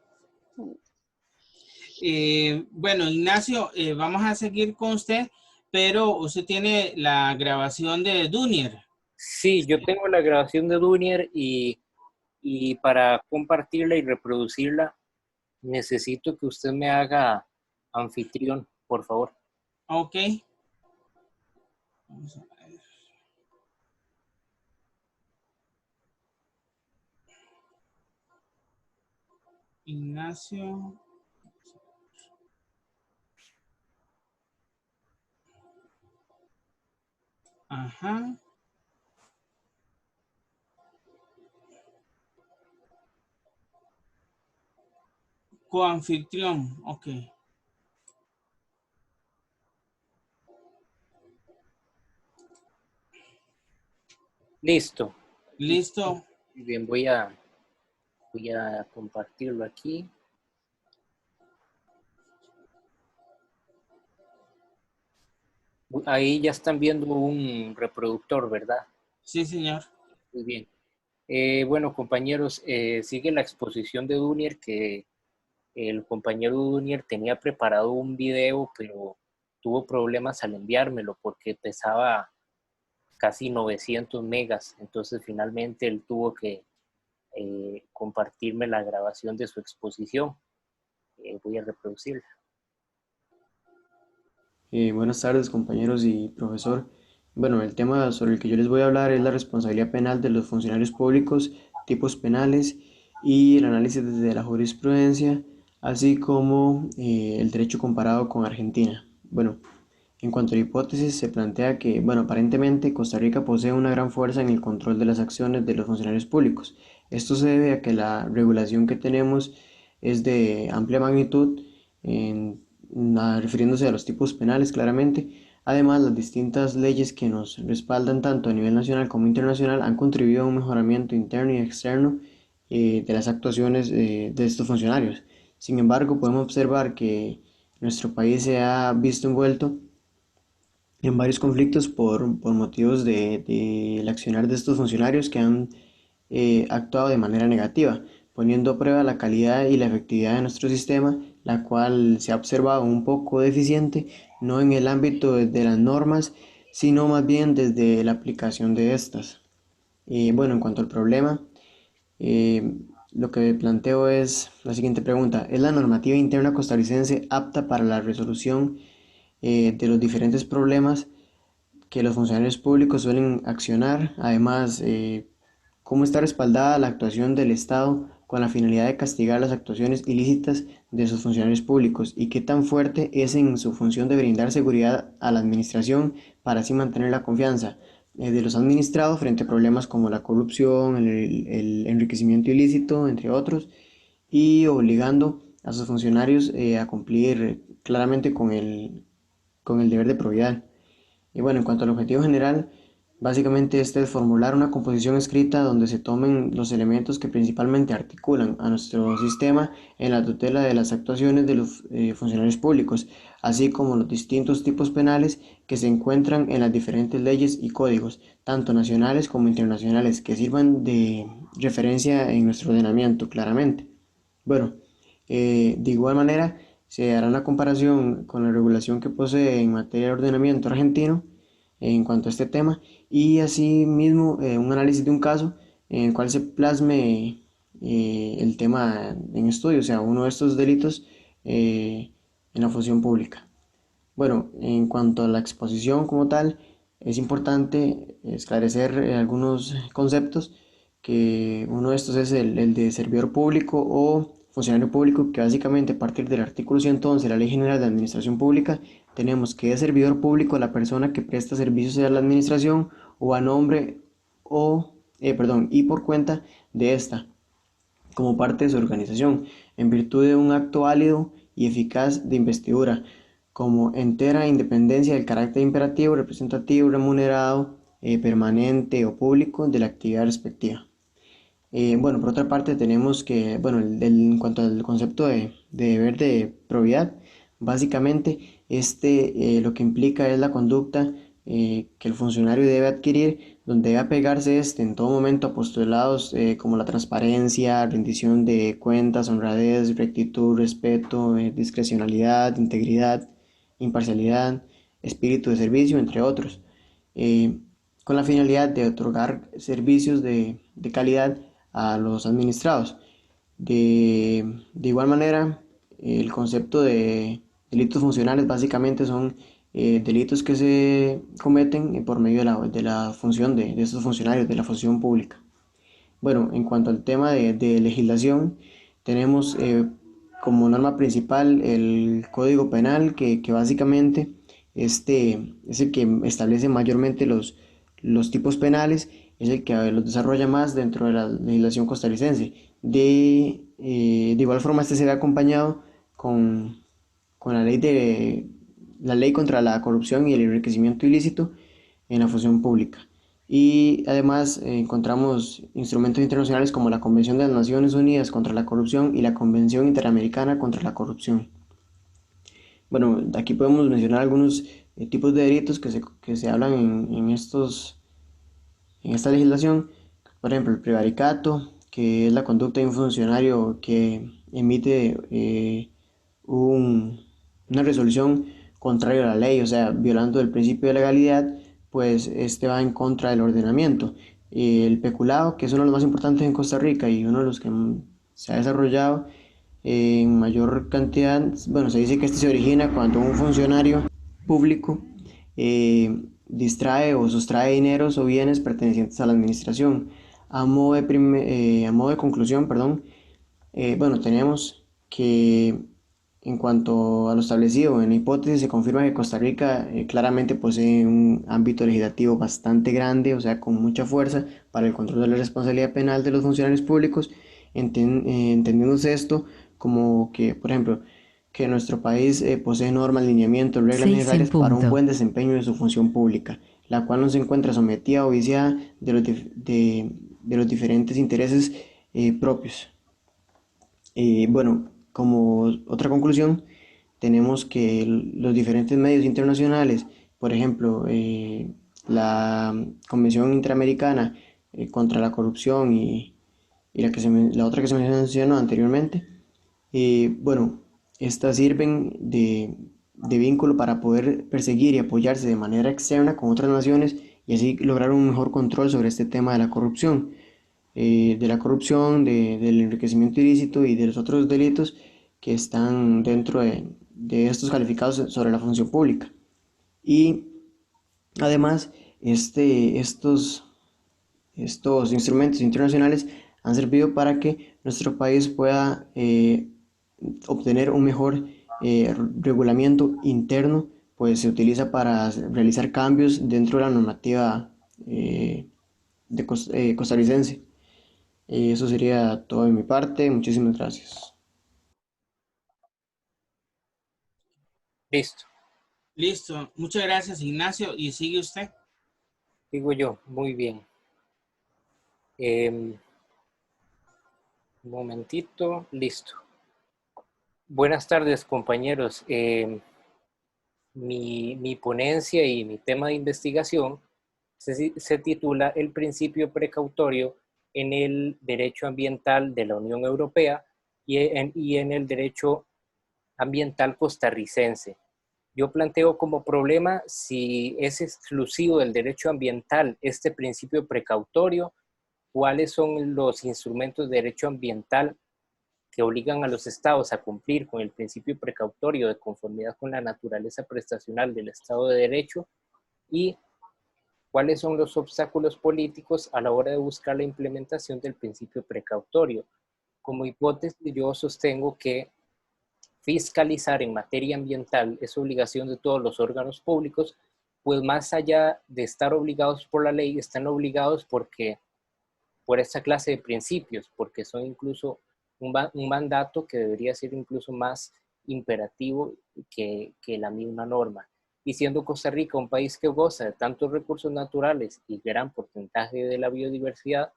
Bueno, Ignacio, vamos a seguir con usted, pero usted tiene la grabación de Dunier. Sí, yo tengo la grabación de Dunier y para compartirla y reproducirla, necesito que usted me haga anfitrión, por favor. Ok. Vamos a ver. Ignacio. Ajá. Coanfitrión, ok. Listo. Listo. Bien, voy a compartirlo aquí. Ahí ya están viendo un reproductor, ¿verdad? Sí, señor. Muy bien. Bueno, compañeros, sigue la exposición de Dunier, que el compañero Dunier tenía preparado un video, pero tuvo problemas al enviármelo porque pesaba casi 900 megas. Entonces, finalmente él tuvo que compartirme la grabación de su exposición. Voy a reproducirla. Buenas tardes, compañeros y profesor. Bueno, el tema sobre el que yo les voy a hablar es la responsabilidad penal de los funcionarios públicos, tipos penales y el análisis desde la jurisprudencia, así como el derecho comparado con Argentina. Bueno, en cuanto a la hipótesis, se plantea que, bueno, aparentemente Costa Rica posee una gran fuerza en el control de las acciones de los funcionarios públicos. Esto se debe a que la regulación que tenemos es de amplia magnitud, refiriéndose a los tipos penales claramente. Además, las distintas leyes que nos respaldan tanto a nivel nacional como internacional han contribuido a un mejoramiento interno y externo de las actuaciones de estos funcionarios. Sin embargo, podemos observar que nuestro país se ha visto envuelto en varios conflictos por motivos del accionar de estos funcionarios que han actuado de manera negativa, poniendo a prueba la calidad y la efectividad de nuestro sistema, la cual se ha observado un poco deficiente, no en el ámbito de las normas, sino más bien desde la aplicación de estas. Bueno, en cuanto al problema, eh, lo que planteo es la siguiente pregunta: ¿es la normativa interna costarricense apta para la resolución de los diferentes problemas que los funcionarios públicos suelen accionar? Además, ¿cómo está respaldada la actuación del Estado con la finalidad de castigar las actuaciones ilícitas de sus funcionarios públicos? ¿Y qué tan fuerte es en su función de brindar seguridad a la administración para así mantener la confianza de los administrados frente a problemas como la corrupción, el enriquecimiento ilícito, entre otros, y obligando a sus funcionarios a cumplir claramente con el deber de probidad? Y bueno, en cuanto al objetivo general, básicamente este es formular una composición escrita donde se tomen los elementos que principalmente articulan a nuestro sistema en la tutela de las actuaciones de los funcionarios públicos, así como los distintos tipos penales que se encuentran en las diferentes leyes y códigos, tanto nacionales como internacionales, que sirvan de referencia en nuestro ordenamiento, claramente. Bueno, de igual manera, se hará una comparación con la regulación que posee en materia de ordenamiento argentino en cuanto a este tema, y asimismo un análisis de un caso en el cual se plasme el tema en estudio, o sea, uno de estos delitos en la función pública. Bueno, en cuanto a la exposición como tal, es importante esclarecer algunos conceptos, que uno de estos es el de servidor público o funcionario público, que básicamente a partir del artículo 111 de la Ley General de Administración Pública tenemos que es servidor público la persona que presta servicios a la administración o a nombre y por cuenta de esta, como parte de su organización, en virtud de un acto válido y eficaz de investidura, como entera independencia del carácter imperativo, representativo, remunerado, permanente o público de la actividad respectiva. Bueno, por otra parte tenemos que, bueno, en cuanto al concepto de deber de probidad, básicamente lo que implica es la conducta que el funcionario debe adquirir, donde debe apegarse en todo momento a postulados como la transparencia, rendición de cuentas, honradez, rectitud, respeto, discrecionalidad, integridad, imparcialidad, espíritu de servicio, entre otros, con la finalidad de otorgar servicios de calidad a los administrados. De igual manera, el concepto de delitos funcionales básicamente son delitos que se cometen por medio de la función de estos funcionarios, de la función pública. Bueno, en cuanto al tema de legislación, tenemos como norma principal el Código Penal, que básicamente es el que establece mayormente los tipos penales, es el que los desarrolla más dentro de la legislación costarricense. De igual forma, este se ve acompañado con la ley contra la corrupción y el enriquecimiento ilícito en la función pública. Y además encontramos instrumentos internacionales como la Convención de las Naciones Unidas contra la Corrupción y la Convención Interamericana contra la Corrupción. Bueno, aquí podemos mencionar algunos tipos de delitos que se hablan en esta legislación. Por ejemplo, el prevaricato, que es la conducta de un funcionario que emite una resolución contraria a la ley, o sea, violando el principio de legalidad, pues este va en contra del ordenamiento. El peculado, que es uno de los más importantes en Costa Rica y uno de los que se ha desarrollado en mayor cantidad, bueno, se dice que este se origina cuando un funcionario público distrae o sustrae dineros o bienes pertenecientes a la administración. A modo de conclusión, perdón, bueno, tenemos que en cuanto a lo establecido en la hipótesis, se confirma que Costa Rica claramente posee un ámbito legislativo bastante grande, o sea, con mucha fuerza para el control de la responsabilidad penal de los funcionarios públicos, entendiéndose esto como que, por ejemplo, que nuestro país posee normas, lineamientos, reglas necesarias para un buen desempeño de su función pública, la cual no se encuentra sometida o viciada de los diferentes intereses propios. Bueno, como otra conclusión, tenemos que los diferentes medios internacionales, por ejemplo, la Convención Interamericana contra la Corrupción y la otra que se mencionó anteriormente, bueno, estas sirven de vínculo para poder perseguir y apoyarse de manera externa con otras naciones y así lograr un mejor control sobre este tema de la corrupción. Del enriquecimiento ilícito y de los otros delitos que están dentro de estos calificados sobre la función pública. Y además, estos instrumentos internacionales han servido para que nuestro país pueda obtener un mejor regulamiento interno, pues se utiliza para realizar cambios dentro de la normativa costarricense. Eso sería todo de mi parte. Muchísimas gracias. Listo. Listo. Muchas gracias, Ignacio. ¿Y sigue usted? Digo yo, muy bien. Un momentito, listo. Buenas tardes, compañeros. Mi ponencia y mi tema de investigación se titula El principio precautorio en el derecho ambiental de la Unión Europea y en el derecho ambiental costarricense. Yo planteo como problema si es exclusivo del derecho ambiental este principio precautorio, cuáles son los instrumentos de derecho ambiental que obligan a los estados a cumplir con el principio precautorio de conformidad con la naturaleza prestacional del Estado de Derecho y cuáles son los obstáculos políticos a la hora de buscar la implementación del principio precautorio. Como hipótesis, yo sostengo que fiscalizar en materia ambiental es obligación de todos los órganos públicos, pues más allá de estar obligados por la ley, están obligados por esta clase de principios, porque son incluso un mandato que debería ser incluso más imperativo que la misma norma. Y siendo Costa Rica un país que goza de tantos recursos naturales y gran porcentaje de la biodiversidad,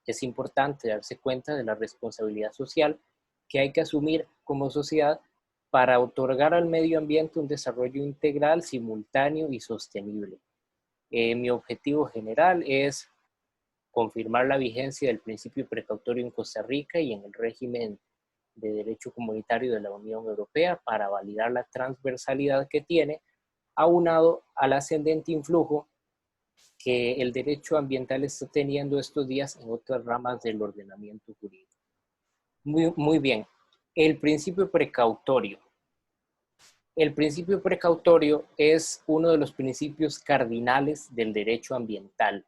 es importante darse cuenta de la responsabilidad social que hay que asumir como sociedad para otorgar al medio ambiente un desarrollo integral, simultáneo y sostenible. Mi objetivo general es confirmar la vigencia del principio precautorio en Costa Rica y en el régimen de derecho comunitario de la Unión Europea para validar la transversalidad que tiene, aunado al ascendente influjo que el derecho ambiental está teniendo estos días en otras ramas del ordenamiento jurídico. Muy bien. El principio precautorio. El principio precautorio es uno de los principios cardinales del derecho ambiental.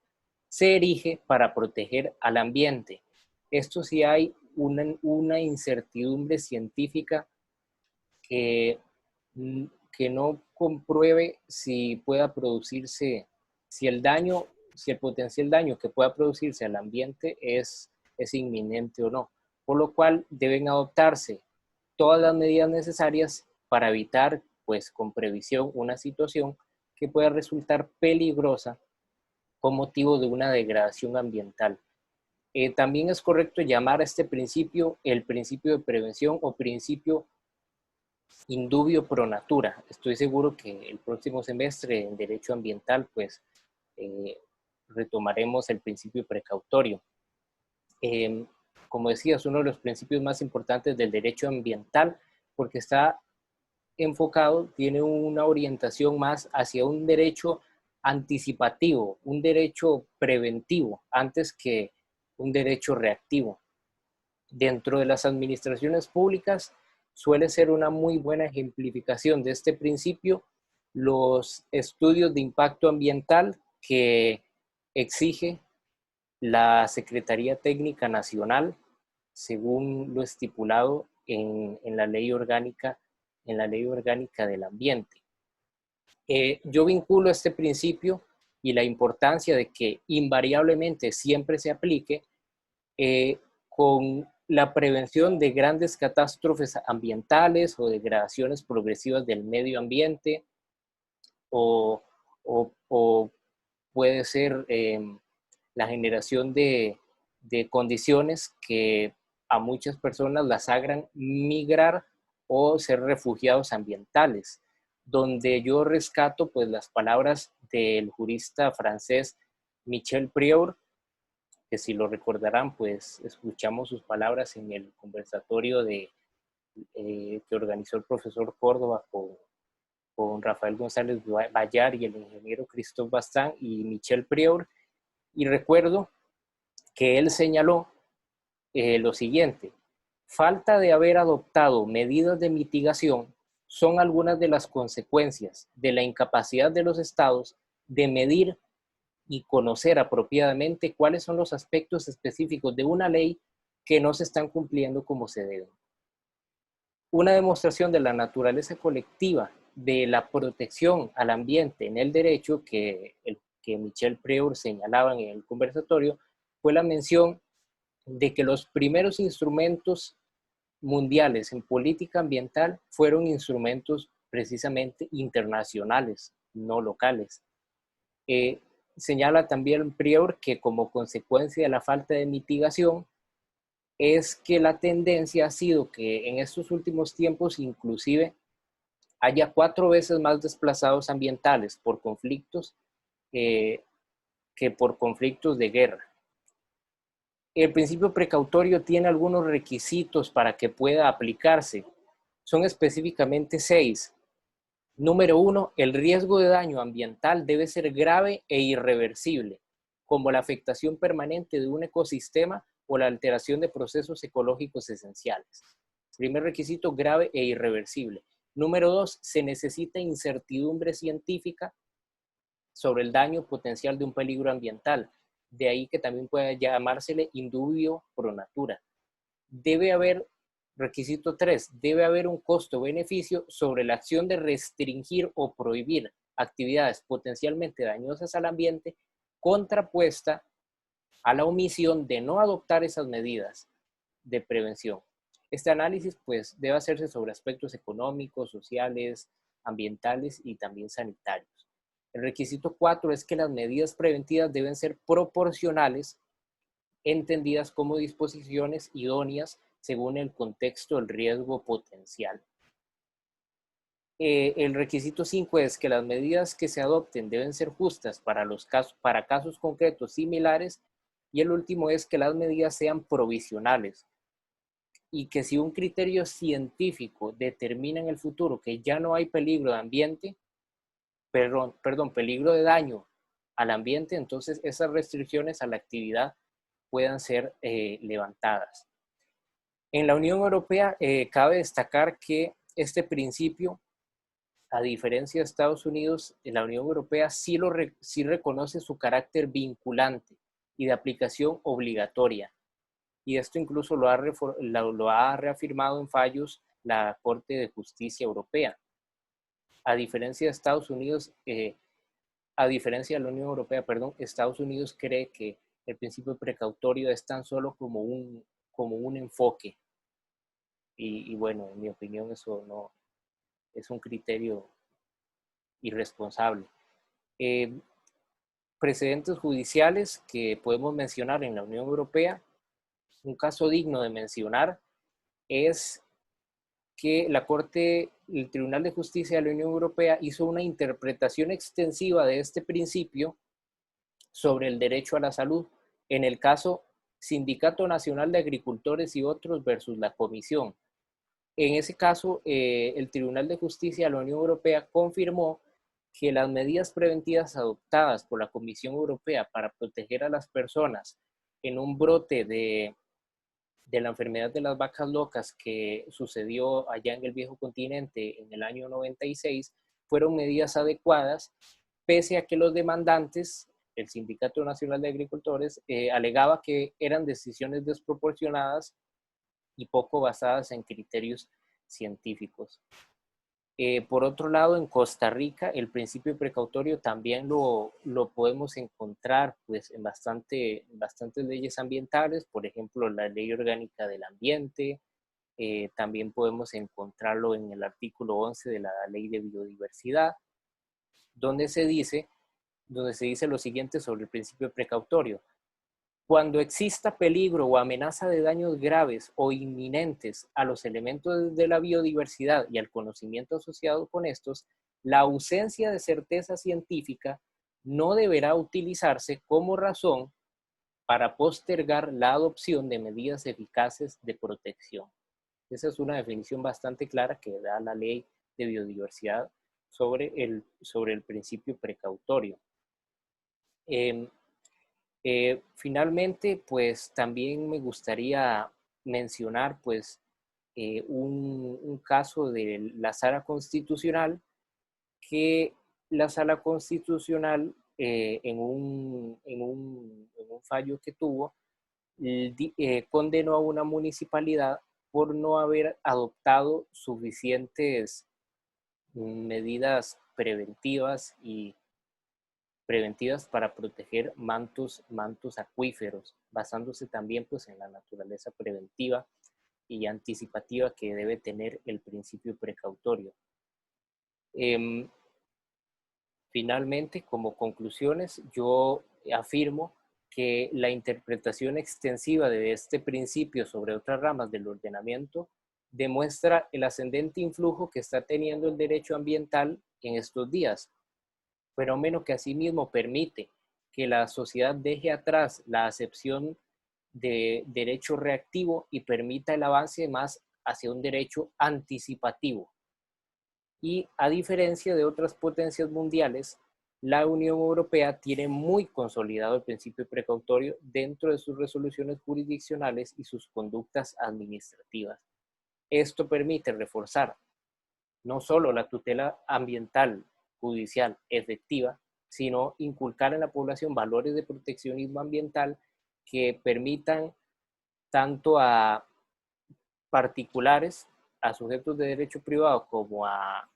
Se erige para proteger al ambiente. Esto sí hay una incertidumbre científica que no compruebe si pueda producirse, si el potencial daño que pueda producirse al ambiente es inminente o no. Por lo cual deben adoptarse todas las medidas necesarias para evitar, pues con previsión, una situación que pueda resultar peligrosa con motivo de una degradación ambiental. También es correcto llamar a este principio el principio de prevención o principio indubio pro natura. Estoy seguro que el próximo semestre en Derecho Ambiental, pues, retomaremos el principio precautorio. Como decía, es uno de los principios más importantes del derecho ambiental porque está enfocado, tiene una orientación más hacia un derecho anticipativo, un derecho preventivo, antes que un derecho reactivo. Dentro de las administraciones públicas suele ser una muy buena ejemplificación de este principio los estudios de impacto ambiental que exige la Secretaría Técnica Nacional según lo estipulado en la ley orgánica del ambiente. Yo vinculo este principio y la importancia de que invariablemente siempre se aplique con la prevención de grandes catástrofes ambientales o degradaciones progresivas del medio ambiente, o puede ser la generación de condiciones que a muchas personas las hagan migrar o ser refugiados ambientales, donde yo rescato pues las palabras del jurista francés Michel Prieur, que si lo recordarán, pues escuchamos sus palabras en el conversatorio que organizó el profesor Córdoba con Rafael González Bayar y el ingeniero Christophe Bastán y Michel Prieur, y recuerdo que él señaló lo siguiente: falta de haber adoptado medidas de mitigación son algunas de las consecuencias de la incapacidad de los estados de medir y conocer apropiadamente cuáles son los aspectos específicos de una ley que no se están cumpliendo como se deben. Una demostración de la naturaleza colectiva de la protección al ambiente en el derecho que Michel Prieur señalaba en el conversatorio fue la mención de que los primeros instrumentos mundiales en política ambiental fueron instrumentos precisamente internacionales, no locales. Señala también Prieur que como consecuencia de la falta de mitigación es que la tendencia ha sido que en estos últimos tiempos inclusive haya 4 veces más desplazados ambientales por conflictos que por conflictos de guerra. El principio precautorio tiene algunos requisitos para que pueda aplicarse. Son específicamente 6. Número 1, el riesgo de daño ambiental debe ser grave e irreversible, como la afectación permanente de un ecosistema o la alteración de procesos ecológicos esenciales. Primer requisito, grave e irreversible. Número 2, se necesita incertidumbre científica sobre el daño potencial de un peligro ambiental. De ahí que también pueda llamársele indubio pro natura. Debe haber, requisito 3, debe haber un costo-beneficio sobre la acción de restringir o prohibir actividades potencialmente dañosas al ambiente, contrapuesta a la omisión de no adoptar esas medidas de prevención. Este análisis pues debe hacerse sobre aspectos económicos, sociales, ambientales y también sanitarios. El requisito 4 es que las medidas preventivas deben ser proporcionales, entendidas como disposiciones idóneas según el contexto del riesgo potencial. El requisito 5 es que las medidas que se adopten deben ser justas para casos concretos similares, y el último es que las medidas sean provisionales y que si un criterio científico determina en el futuro que ya no hay peligro de ambiente, peligro de daño al ambiente, entonces esas restricciones a la actividad puedan ser levantadas. En la Unión Europea cabe destacar que este principio, a diferencia de Estados Unidos, la Unión Europea sí reconoce su carácter vinculante y de aplicación obligatoria. Y esto incluso lo ha reafirmado en fallos la Corte de Justicia Europea. A diferencia de Estados Unidos, a diferencia de la Unión Europea, Estados Unidos cree que el principio precautorio es tan solo como un enfoque. Y bueno, en mi opinión eso no es un criterio irresponsable. Precedentes judiciales que podemos mencionar en la Unión Europea. Un caso digno de mencionar es que el Tribunal de Justicia de la Unión Europea hizo una interpretación extensiva de este principio sobre el derecho a la salud en el caso Sindicato Nacional de Agricultores y otros versus la Comisión. En ese caso, el Tribunal de Justicia de la Unión Europea confirmó que las medidas preventivas adoptadas por la Comisión Europea para proteger a las personas en un brote de la enfermedad de las vacas locas que sucedió allá en el viejo continente en el año 96 fueron medidas adecuadas, pese a que los demandantes, el Sindicato Nacional de Agricultores, alegaba que eran decisiones desproporcionadas y poco basadas en criterios científicos. Por otro lado, en Costa Rica, el principio precautorio también lo podemos encontrar pues, en bastantes leyes ambientales, por ejemplo, la Ley Orgánica del Ambiente. También podemos encontrarlo en el artículo 11 de la Ley de Biodiversidad, donde se dice lo siguiente sobre el principio precautorio. Cuando exista peligro o amenaza de daños graves o inminentes a los elementos de la biodiversidad y al conocimiento asociado con estos, la ausencia de certeza científica no deberá utilizarse como razón para postergar la adopción de medidas eficaces de protección. Esa es una definición bastante clara que da la Ley de Biodiversidad sobre el principio precautorio. Finalmente, pues también me gustaría mencionar pues un caso de la Sala Constitucional, que la Sala Constitucional en un fallo que tuvo, condenó a una municipalidad por no haber adoptado suficientes medidas preventivas para proteger mantos acuíferos, basándose también pues, en la naturaleza preventiva y anticipativa que debe tener el principio precautorio. Finalmente, como conclusiones, yo afirmo que la interpretación extensiva de este principio sobre otras ramas del ordenamiento demuestra el ascendente influjo que está teniendo el derecho ambiental en estos días, fenómeno que asimismo permite que la sociedad deje atrás la acepción de derecho reactivo y permita el avance más hacia un derecho anticipativo. Y a diferencia de otras potencias mundiales, la Unión Europea tiene muy consolidado el principio precautorio dentro de sus resoluciones jurisdiccionales y sus conductas administrativas. Esto permite reforzar no solo la tutela ambiental judicial efectiva, sino inculcar en la población valores de proteccionismo ambiental que permitan tanto a particulares, a sujetos de derecho privado, como a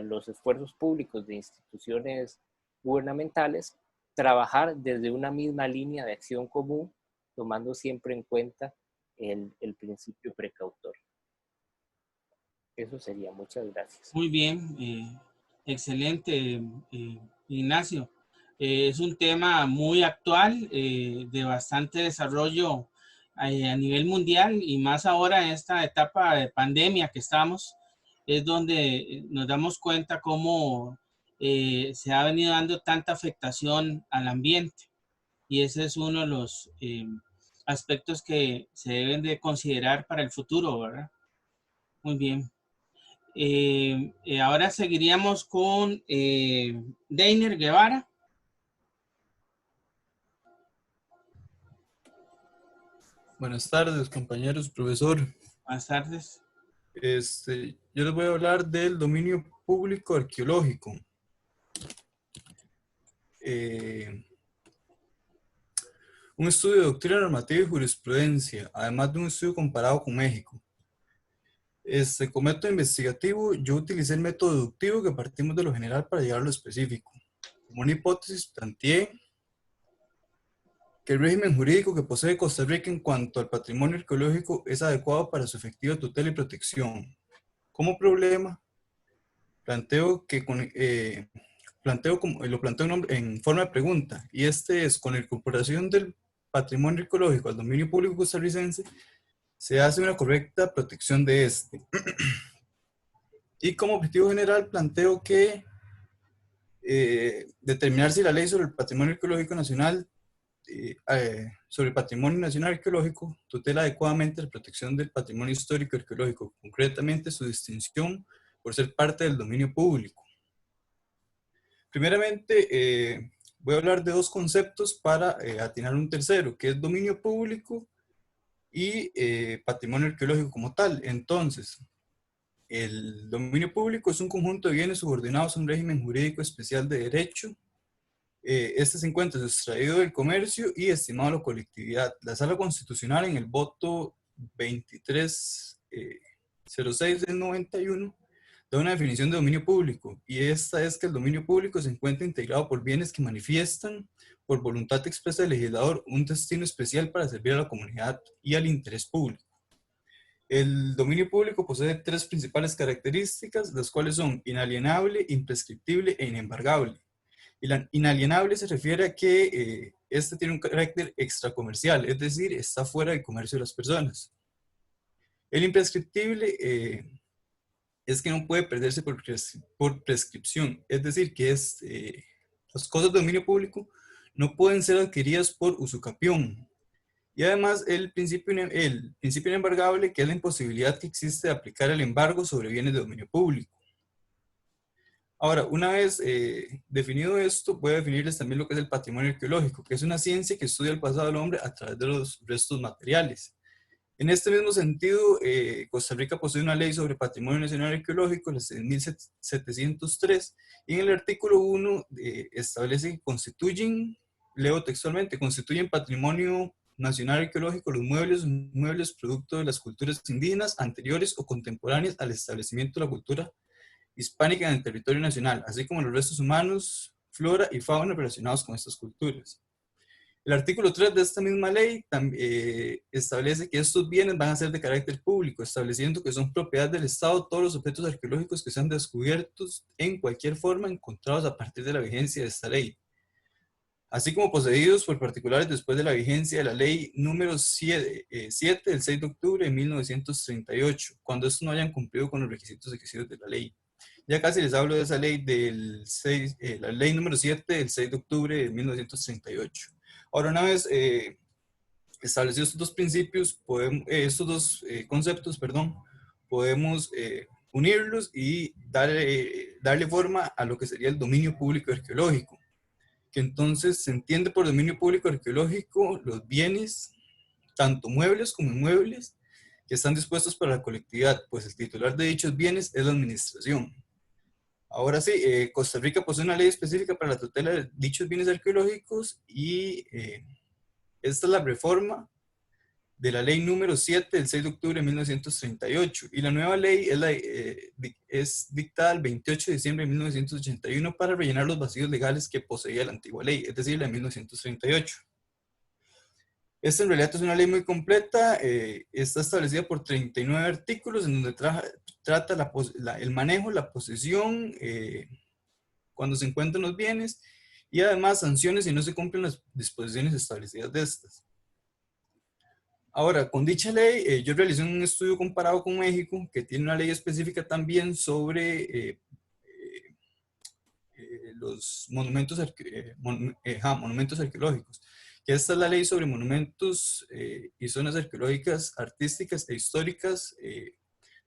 los esfuerzos públicos de instituciones gubernamentales, trabajar desde una misma línea de acción común, tomando siempre en cuenta el principio precautorio. Eso sería. Muchas gracias. Muy bien, excelente, Ignacio. Es un tema muy actual, de bastante desarrollo a nivel mundial, y más ahora en esta etapa de pandemia que estamos, es donde nos damos cuenta cómo se ha venido dando tanta afectación al ambiente, y ese es uno de los aspectos que se deben de considerar para el futuro, ¿verdad? Muy bien. Ahora seguiríamos con Deiner Guevara. Buenas tardes, compañeros, profesor. Buenas tardes. Yo les voy a hablar del dominio público arqueológico. Un estudio de doctrina normativa y jurisprudencia, además de un estudio comparado con México. Como método investigativo, yo utilicé el método deductivo, que partimos de lo general para llegar a lo específico. Como una hipótesis, planteé que el régimen jurídico que posee Costa Rica en cuanto al patrimonio arqueológico es adecuado para su efectiva tutela y protección. Como problema, lo planteo en forma de pregunta, y es: con la incorporación del patrimonio arqueológico al dominio público costarricense, ¿se hace una correcta protección de este? Y como objetivo general planteo que determinar si la ley sobre el patrimonio arqueológico nacional sobre el patrimonio nacional arqueológico tutela adecuadamente la protección del patrimonio histórico arqueológico, concretamente su distinción por ser parte del dominio público. Primeramente, voy a hablar de dos conceptos para atinar un tercero, que es dominio público y patrimonio arqueológico como tal. Entonces, el dominio público es un conjunto de bienes subordinados a un régimen jurídico especial de derecho. Este se encuentra sustraído del comercio y estimado a la colectividad. La Sala Constitucional, en el voto 2306 del 91, da una definición de dominio público, y esta es que el dominio público se encuentra integrado por bienes que manifiestan, por voluntad expresa del legislador, un destino especial para servir a la comunidad y al interés público. El dominio público posee tres principales características, las cuales son inalienable, imprescriptible e inembargable. Y la inalienable se refiere a que este tiene un carácter extracomercial, es decir, está fuera del comercio de las personas. El imprescriptible es que no puede perderse por prescripción, es decir, que las cosas de dominio público no pueden ser adquiridas por usucapión. Y además el principio inembargable, que es la imposibilidad que existe de aplicar el embargo sobre bienes de dominio público. Ahora, una vez definido esto, voy a definirles también lo que es el patrimonio arqueológico, que es una ciencia que estudia el pasado del hombre a través de los restos materiales. En este mismo sentido, Costa Rica posee una ley sobre patrimonio nacional arqueológico, la 6703, y en el artículo 1 establece que constituyen, leo textualmente, constituyen patrimonio nacional arqueológico los muebles producto de las culturas indígenas anteriores o contemporáneas al establecimiento de la cultura hispánica en el territorio nacional, así como los restos humanos, flora y fauna relacionados con estas culturas. El artículo 3 de esta misma ley establece que estos bienes van a ser de carácter público, estableciendo que son propiedad del Estado todos los objetos arqueológicos que sean descubiertos en cualquier forma encontrados a partir de la vigencia de esta ley, así como poseídos por particulares después de la vigencia de la ley número 7 del 6 de octubre de 1938, cuando estos no hayan cumplido con los requisitos exigidos de la ley. Ya casi les hablo de esa ley la ley número 7 del 6 de octubre de 1938. Ahora, una vez establecidos estos dos principios, estos dos conceptos, podemos unirlos y darle forma a lo que sería el dominio público arqueológico, que entonces se entiende por dominio público arqueológico los bienes, tanto muebles como inmuebles, que están dispuestos para la colectividad, pues el titular de dichos bienes es la administración. Ahora sí, Costa Rica posee una ley específica para la tutela de dichos bienes arqueológicos y esta es la reforma de la ley número 7 del 6 de octubre de 1938, y la nueva ley es dictada el 28 de diciembre de 1981 para rellenar los vacíos legales que poseía la antigua ley, es decir, la de 1938. Esta en realidad es una ley muy completa, está establecida por 39 artículos en donde trata el manejo, la posesión, cuando se encuentran los bienes, y además sanciones si no se cumplen las disposiciones establecidas de estas. Ahora, con dicha ley, yo realicé un estudio comparado con México, que tiene una ley específica también sobre los monumentos arqueológicos, que esta es la ley sobre monumentos y zonas arqueológicas, artísticas e históricas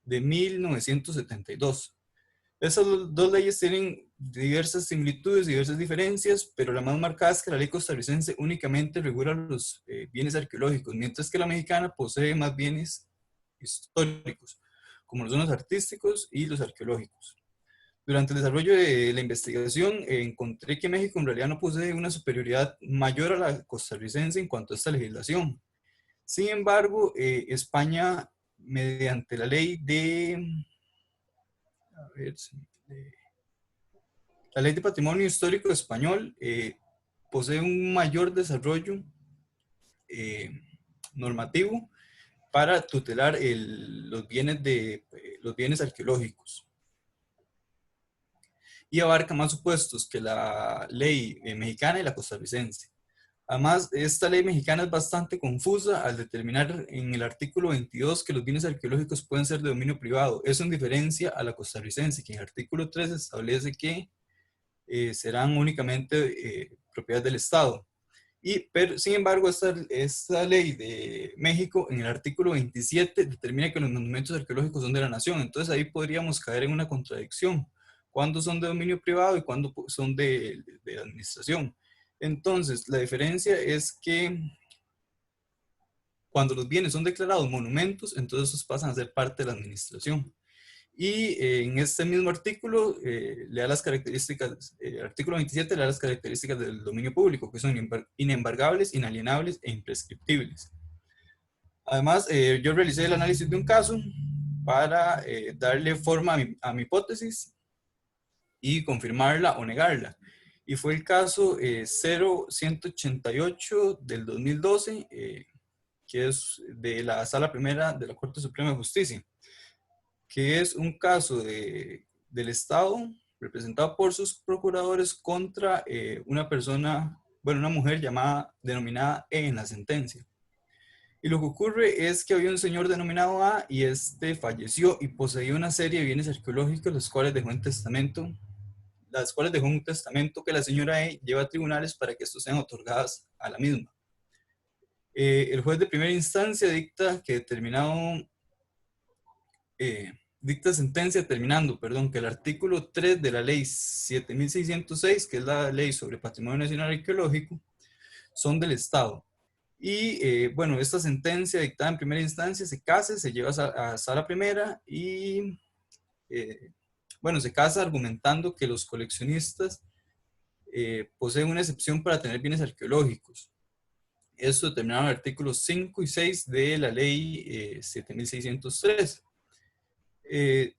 de 1972. Esas dos leyes tienen diversas similitudes, diversas diferencias, pero la más marcada es que la ley costarricense únicamente regula los bienes arqueológicos, mientras que la mexicana posee más bienes históricos, como los artísticos y los arqueológicos. Durante el desarrollo de la investigación encontré que México en realidad no posee una superioridad mayor a la costarricense en cuanto a esta legislación. Sin embargo, España, mediante la ley de Patrimonio Histórico Español, posee un mayor desarrollo normativo para tutelar los bienes arqueológicos, y abarca más supuestos que la ley mexicana y la costarricense. Además, esta ley mexicana es bastante confusa al determinar en el artículo 22 que los bienes arqueológicos pueden ser de dominio privado. Eso en diferencia a la costarricense, que en el artículo 3 establece que serán únicamente propiedad del Estado. Pero, sin embargo, esta ley de México en el artículo 27 determina que los monumentos arqueológicos son de la nación. Entonces ahí podríamos caer en una contradicción. ¿Cuándo son de dominio privado y cuándo son de administración? Entonces, la diferencia es que cuando los bienes son declarados monumentos, entonces esos pasan a ser parte de la administración. Y en este mismo artículo le da las características, el artículo 27 le da las características del dominio público, que son inembargables, inalienables e imprescriptibles. Además, yo realicé el análisis de un caso para darle forma a mi hipótesis y confirmarla o negarla. Y fue el caso 0188 del 2012, que es de la Sala Primera de la Corte Suprema de Justicia, que es un caso del Estado representado por sus procuradores contra una persona, bueno, una mujer denominada E en la sentencia. Y lo que ocurre es que había un señor denominado A y este falleció y poseía una serie de bienes arqueológicos, los cuales dejó un testamento que la señora E lleva a tribunales para que estos sean otorgadas a la misma. El juez de primera instancia dicta sentencia determinando, que el artículo 3 de la ley 7606, que es la ley sobre patrimonio nacional arqueológico, son del Estado. Y bueno, esta sentencia dictada en primera instancia se lleva a sala primera y bueno, se casa argumentando que los coleccionistas poseen una excepción para tener bienes arqueológicos. Esto determinado en el artículo 5 y 6 de la ley 7603.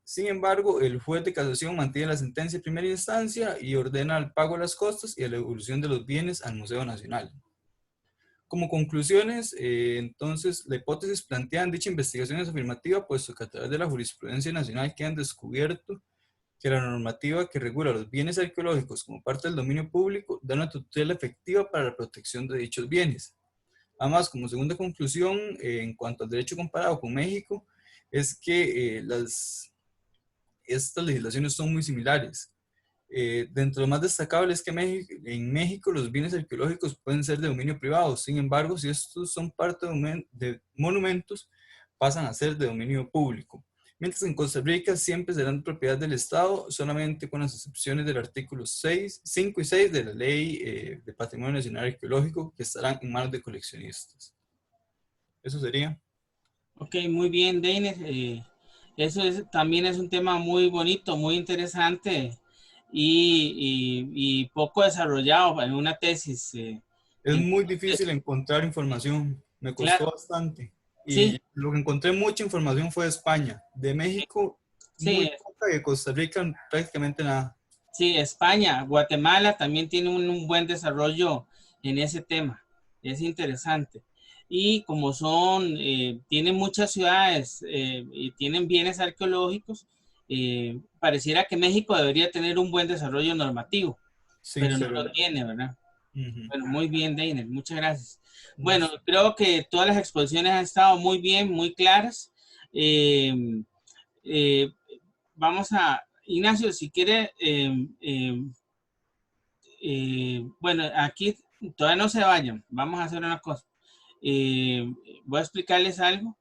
Sin embargo, el juez de casación mantiene la sentencia de primera instancia y ordena el pago de las costas y la devolución de los bienes al Museo Nacional. Como conclusiones, entonces, la hipótesis planteada en dicha investigación es afirmativa, puesto que a través de la jurisprudencia nacional quedan descubierto que la normativa que regula los bienes arqueológicos como parte del dominio público da una tutela efectiva para la protección de dichos bienes. Además, como segunda conclusión, en cuanto al derecho comparado con México, es que estas legislaciones son muy similares. Dentro de lo más destacable es que en México los bienes arqueológicos pueden ser de dominio privado. Sin embargo, si estos son parte de monumentos, pasan a ser de dominio público. Mientras en Costa Rica siempre serán propiedad del Estado, solamente con las excepciones del artículo 5 y 6 de la Ley de Patrimonio Nacional Arqueológico, que estarán en manos de coleccionistas. Eso sería. Ok, muy bien, Deiner. Eso también es un tema muy bonito, muy interesante y poco desarrollado en una tesis. Es muy difícil encontrar información, me costó bastante. Y sí. Lo que encontré mucha información fue de España, de México, sí. Muy poca, de Costa Rica prácticamente nada. Sí, España, Guatemala también tiene un buen desarrollo en ese tema, es interesante. Y como tienen muchas ciudades y tienen bienes arqueológicos, pareciera que México debería tener un buen desarrollo normativo, sí, pero no lo tiene, ¿verdad? Bueno, muy bien, Deiner, muchas gracias. Bueno, creo que todas las exposiciones han estado muy bien, muy claras. Vamos a, Ignacio, si quiere, bueno, aquí todavía no se vayan, vamos a hacer una cosa. Voy a explicarles algo.